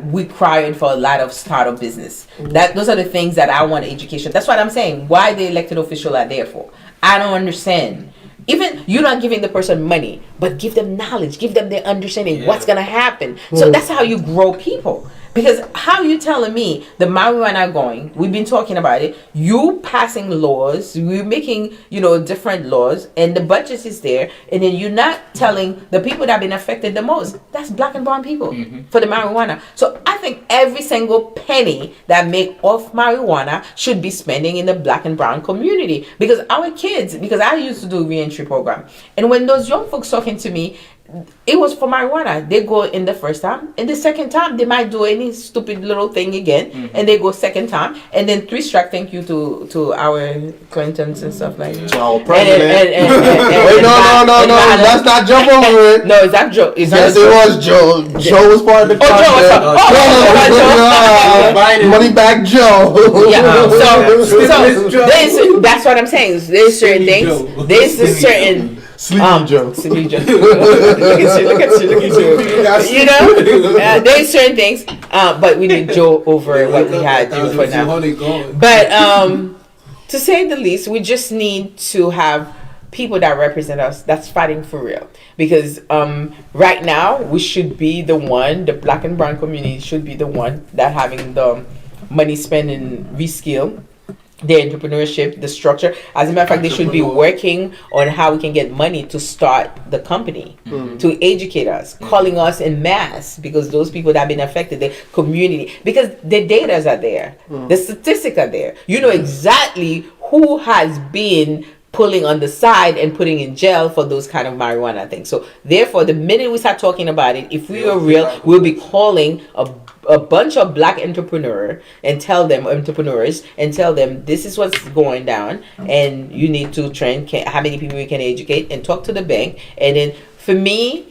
we required for a lot of startup business. Those are the things that I want education. That's what I'm saying. Why the elected official are there for? I don't understand. Even you're not giving the person money, but give them knowledge, give them their understanding what's gonna happen. So that's how you grow people. Because how you telling me the marijuana going? We've been talking about it. You passing laws, we're making different laws, and the budget is there, and then you're not telling the people that have been affected the most. That's black and brown people for the marijuana. So I think every single penny that make off marijuana should be spending in the black and brown community, because our kids. Because I used to do a reentry program, and when those young folks talking to me, it was for marijuana. They go in the first time, and the second time they might do any stupid little thing again, and they go second time, and then 3 strike. Thank you to our Clintons and stuff like that. To our president. Wait, no, let's not jump over it. No, is that Joe? Yes, it was Joe. Joe was part of the concept. Money back Joe. Yeah. So that's what I'm saying. There's certain things. There's a certain. Sleepy Joe. Look at you. There's certain things, but we need Joe over what we had Joe for now. But to say the least, we just need to have people that represent us that's fighting for real. Because right now, we should be the black and brown community should be the one that having the money spent in reskill, the entrepreneurship, the structure. As a matter of fact, they should be working on how we can get money to start the company, to educate us, calling us in mass, because those people that have been affected, the community, because the data are there, the statistics are there. You know exactly who has been pulling on the side and putting in jail for those kind of marijuana things. So therefore, the minute we start talking about it, if we are real, we'll be calling a bunch of black entrepreneurs and tell them this is what's going down, and you need to train how many people we can educate, and talk to the bank. And then for me,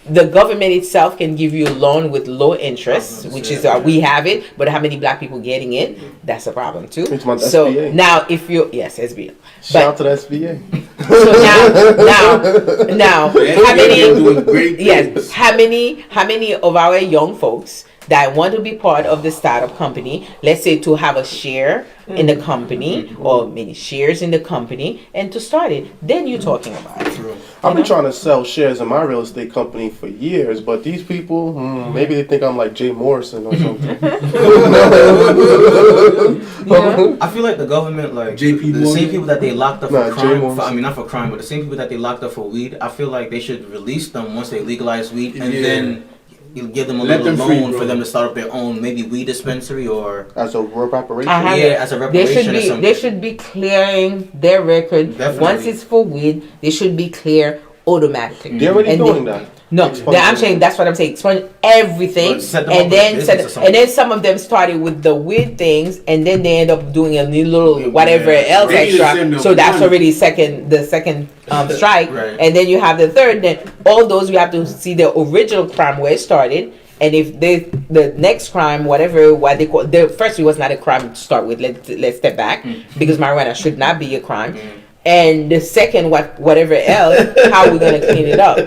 the government itself can give you a loan with low interest, which is we have it, but how many black people getting it? That's a problem too. So SBA. Now, if you SBA, shout out to the SBA. So now, how many of our young folks that want to be part of the startup company, let's say to have a share in the company or many shares in the company and to start it. Then you're talking about it. I've been trying to sell shares in my real estate company for years, but these people, maybe they think I'm like Jay Morrison or something. I feel like the government, like the same people that they locked up for crime, not for crime, but the same people that they locked up for weed, I feel like they should release them once they legalize weed and then you give them a little loan for them to start up their own maybe weed dispensary or as a reparation. As a reparation or something. They should be clearing their record. Definitely. Once it's for weed, they should be clear automatically. They're already doing that. No, I'm saying that's what I'm saying. Expunge everything, and then some of them started with the weird things, and then they end up doing a little whatever else extra. So that's already the second strike, right. And then you have the third. Then all those we have to see the original crime where it started, and if the next crime, whatever what they call the first, it was not a crime to start with. Let's step back because marijuana should not be a crime. And the second, whatever else, how are we going to clean it up?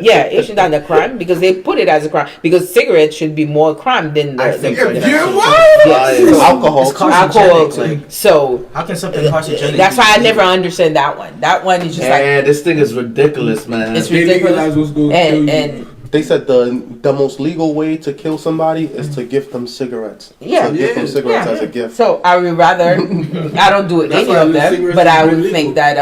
Yeah, it should not be a crime because they put it as a crime. Because cigarettes should be more crime than alcohol. So how can something carcinogenic? That's why I never understand that one. That one is just this thing is ridiculous, man. It's ridiculous. And they said the most legal way to kill somebody is to give them cigarettes. Yeah. To give them cigarettes as a gift. So I would rather, I don't do any of them, but I would think that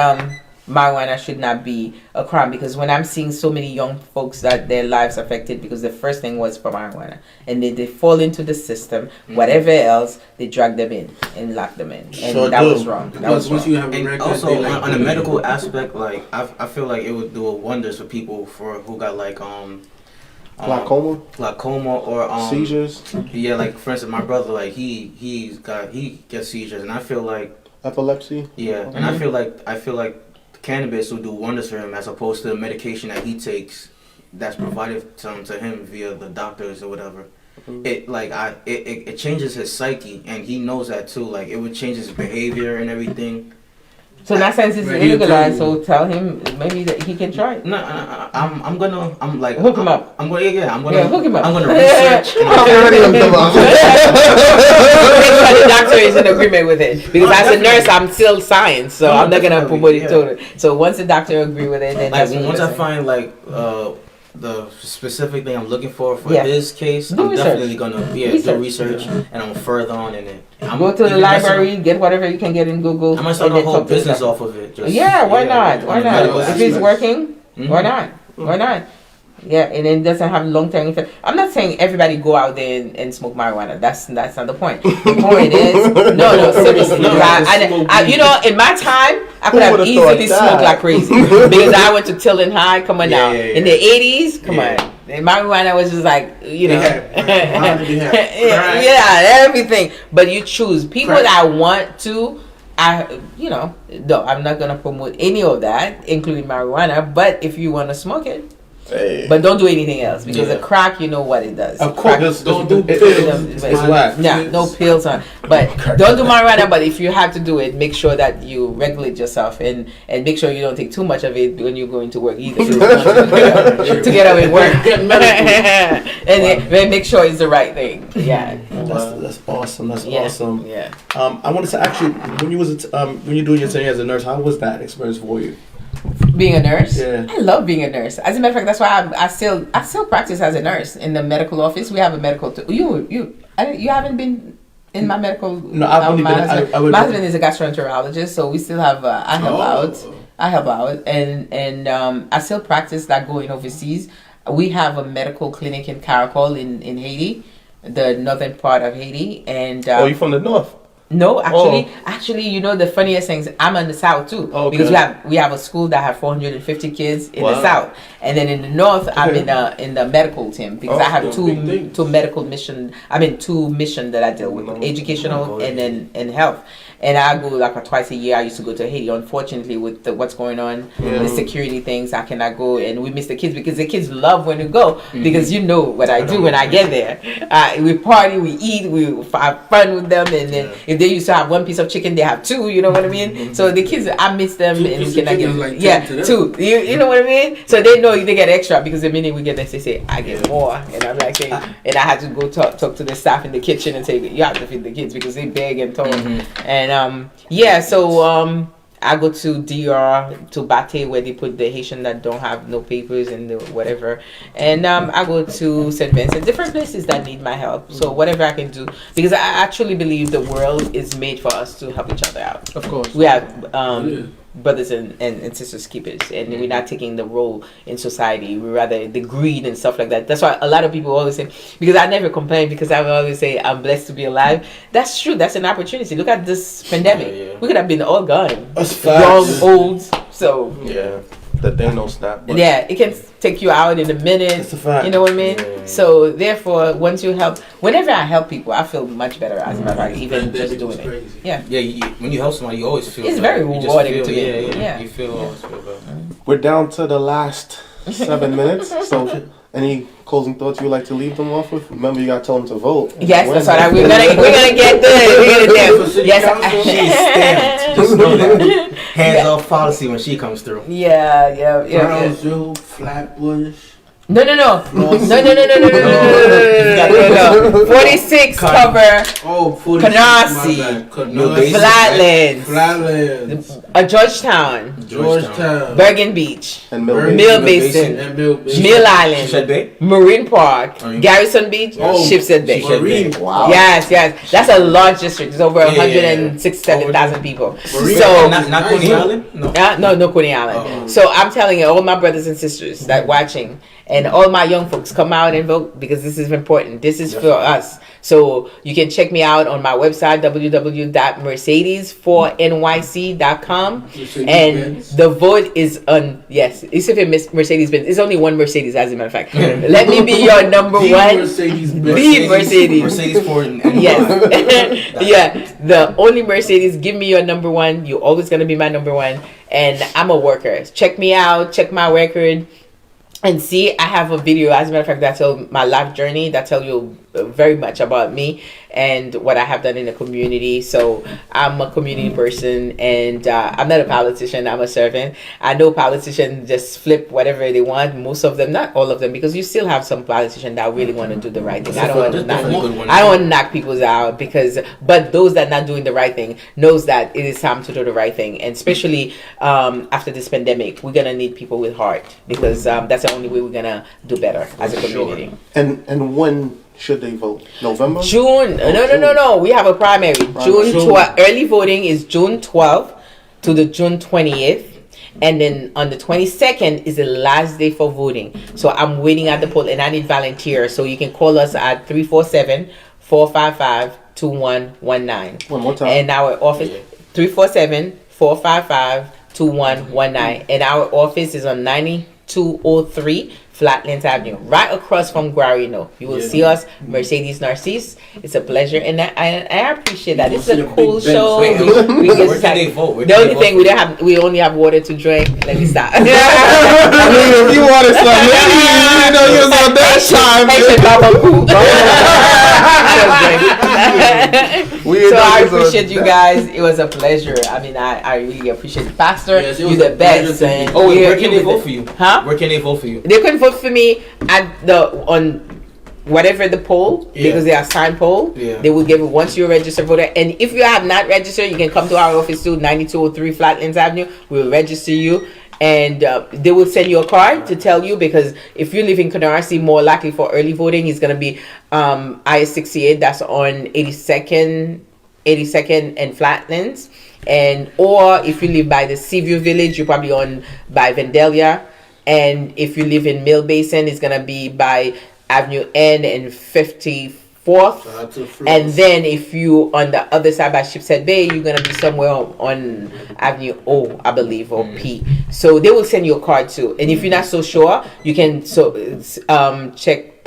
marijuana should not be a crime because when I'm seeing so many young folks that their lives affected because the first thing was for marijuana and then they fall into the system, whatever else, they drag them in and lock them in. And that was wrong. That was wrong. You have a record, also on a medical aspect, like I feel like it would do wonders for people who got like glaucoma or seizures. Yeah, like for instance, my brother, like he gets seizures, and I feel like epilepsy. Yeah, and I feel like cannabis will do wonders for him as opposed to the medication that he takes that's provided to him via the doctors or whatever. It changes his psyche, and he knows that too. Like it would change his behavior and everything. So in that sense, it's illegalized. So tell him maybe that he can try it. No, I'm gonna hook him up. I'm gonna hook him up. I'm gonna research. Make sure the doctor is in agreement with it because as a nurse, I'm still science, so I'm not gonna promote it totally. So once the doctor agree with it, then once I find the specific thing I'm looking for this case, I'm definitely gonna do research and I'm further on in it. Go to the library, get whatever you can get in Google. I might start a whole business off of it. Why not? Why not? If it's working, why not? Why not? Yeah, and it doesn't have long-term effect. I'm not saying everybody go out there and smoke marijuana. That's not the point. The point is, no, seriously. I in my time, I could have easily smoked like crazy because I went to Tilden High. Come on now, in the 80s, come on. And marijuana was just like, everything. But you choose people that want to. No, I'm not gonna promote any of that, including marijuana. But if you want to smoke it. Hey. But don't do anything else because the crack, you know what it does. Of course, don't do pills. No pills on. But don't do marijuana. But if you have to do it, make sure that you regulate yourself and make sure you don't take too much of it when you're going to work either. To get out and work, and then make sure it's the right thing. Yeah, that's awesome. That's awesome. Yeah. I wanted to ask you when you're doing your tenure as a nurse, how was that experience for you? Being a nurse? Yeah. I love being a nurse. As a matter of fact, that's why I still practice as a nurse in the medical office. We have a medical. You haven't been in my medical. No, I've only been. My husband is a gastroenterologist, so we still have. I help out, and I still practice like going overseas. We have a medical clinic in Caracol in Haiti, the northern part of Haiti, and. You from the north? No, actually, the funniest things, I'm in the south too. Okay. Because we have a school that have 450 kids in the south, and then in the north, I'm in the medical team because I have two medical mission. Two mission that I deal with, educational and health. And I go like twice a year. I used to go to Haiti. Unfortunately, with what's going on, the security things, I cannot go, and we miss the kids because the kids love when we go because you know what I do when I get there. We party, we eat, we have fun with them, and then if If they used to have one piece of chicken, they have two. You know what I mean? So the kids, I miss them. Two And pieces can I of chicken get is like 10 to them. two? You know what I mean? So they know they get extra because the minute we get this, they say I get more, and I'm like saying, and I had to go talk to the staff in the kitchen and say you have to feed the kids because they beg and talk. And so I go to DR, to Bate, where they put the Haitian that don't have no papers and the whatever. And I go to St. Vincent, different places that need my help. So whatever I can do. Because I actually believe the world is made for us to help each other out. Of course. We have brothers and sisters keepers. And we're not taking the role in society. We rather the greed and stuff like that. That's why a lot of people always say, because I never complain, because I will always say I'm blessed to be alive. That's true. That's an opportunity. Look at this pandemic. We could have been all gone. Young, old. So the thing don't stop. Yeah, it can take you out in a minute. That's a fact. You know what I mean? So therefore, once you help, whenever I help people, I feel much better. As a matter of fact, even just doing it. Yeah. When you help somebody, you always feel. It's better. very You just rewarding feel, to me. Yeah. You feel always feel better. We're down to the last 7 minutes. So, any closing thoughts you'd like to leave them off with? Remember, you got told them to vote. Yes, that's what we're gonna get good. We're gonna do. Yes. She's stamped. Just know that. Hands off policy when she comes through. Yeah. Brownsville, Flatbush. No. 46 cover. Oh, 46. Canarsie. Flatlands. Georgetown. Bergen Beach. And Mill Basin. Mill Island. Marine Park. Garrison Beach. Shipshead Bay. Wow. Yes. That's a large district. It's over 167,000 people. So not Coney Island? No. No Coney Island. So I'm telling you, all my brothers and sisters that watching, and all my young folks, come out and vote, because this is important. This is for us. So you can check me out on my website, www.mercedes4nyc.com. And the vote is on, it's if it Mercedes-Benz. It's only one Mercedes, as a matter of fact. Let me be your number one. Mercedes. Mercedes for Yes. The only Mercedes. Give me your number one. You're always going to be my number one. And I'm a worker. Check me out. Check my record. And see, I have a video, as a matter of fact, that tells my life journey, that tells you very much about me and what I have done in the community. So I'm a community person, and I'm not a politician, I'm a servant. I know politicians just flip whatever they want, most of them, not all of them, because you still have some politicians that really want to do the right thing. I don't want to knock people out, but those that are not doing the right thing knows that it is time to do the right thing. And especially after this pandemic, we're going to need people with heart, because that's the only way we're going to do better as a community. And when should they vote? November? June. No. We have a primary. Early voting is June 12th to the June 20th. And then on the 22nd is the last day for voting. So I'm waiting at the poll, and I need volunteers. So you can call us at 347-455-2119. One more time. And our office, 347-455-2119. And our office is on 9203 Flatlands Avenue, right across from Guarino. You will see us, Mercedes Narcisse. It's a pleasure, and I appreciate that. It's a cool show. Where can they vote? The only thing we only have water to drink. Let me stop. You want it, son? You know you was on that time. So I appreciate you guys. It was a pleasure. I mean, I really appreciate the pastor. You're the best. Where can they vote for you? Huh? Where can they vote for you? They can vote for me on whatever the poll, because they are signed poll. They will give it once you're a registered voter. And if you have not registered, you can come to our office too, 9203 Flatlands Avenue. We'll register you. And they will send you a card to tell you, because if you live in Canarsie, more likely for early voting is going to be IS-68. That's on 82nd and Flatlands. And or if you live by the Seaview Village, you're probably on by Vandalia. And if you live in Mill Basin, it's going to be by Avenue N and 54th. And then if you on the other side by Shipshead Bay, you're going to be somewhere on Avenue O, I believe, or P. So they will send you a card too. And if you're not so sure, you can check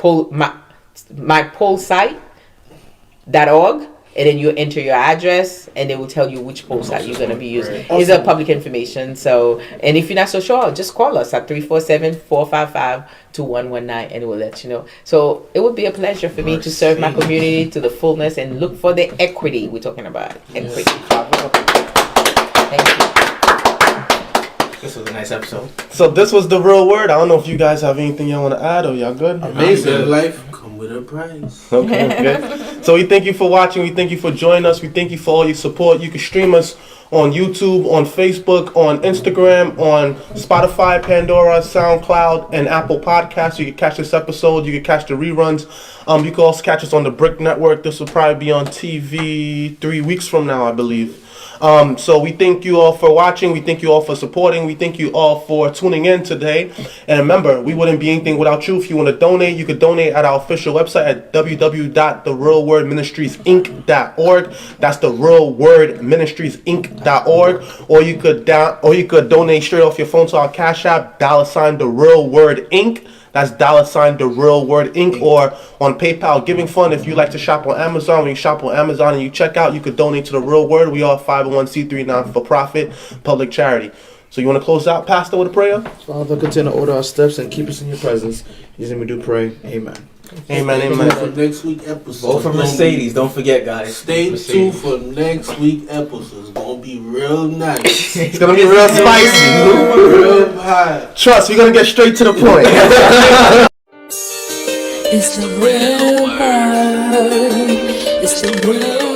my poll site.org. and then you enter your address, and they will tell you which post that you're going to be using. Right. It's a public information. So, and if you're not so sure, just call us at 347-455-2119, and we'll let you know. So it would be a pleasure for me to serve my community to the fullness and look for the equity we're talking about. Equity. Thank you. This was a nice episode. So this was The Real Word. I don't know if you guys have anything y'all want to add, or y'all good? Amazing. Life come with a price. Okay, good. So we thank you for watching. We thank you for joining us. We thank you for all your support. You can stream us on YouTube, on Facebook, on Instagram, on Spotify, Pandora, Soundcloud, and Apple Podcasts. You can catch this episode. You can catch the reruns. You can also catch us on the Brick Network. This will probably be on TV 3 weeks from now, I believe. So we thank you all for watching. We thank you all for supporting. We thank you all for tuning in today. And remember, we wouldn't be anything without you. If you want to donate, you could donate at our official website at www.therealwordministriesinc.org. That's therealwordministriesinc.org. Or you could donate straight off your phone to our Cashapp, $therealwordinc. That's $therealwordinc, or on PayPal Giving Fund. If you like to shop on Amazon, when you shop on Amazon and you check out, you could donate to The Real Word. We are 501c3 non-for-profit public charity. So you want to close out, Pastor, with a prayer? Father, continue to order our steps and keep us in your presence. In His name we do pray. Amen. Amen, For amen. next week episode. Vote for Mercedes. Don't forget, guys. Stay Mercedes. tuned for next week episode. It's gonna be real nice. It's going to be real spicy. Real hot. Trust, we're going to get straight to the point. It's the real word. It's the real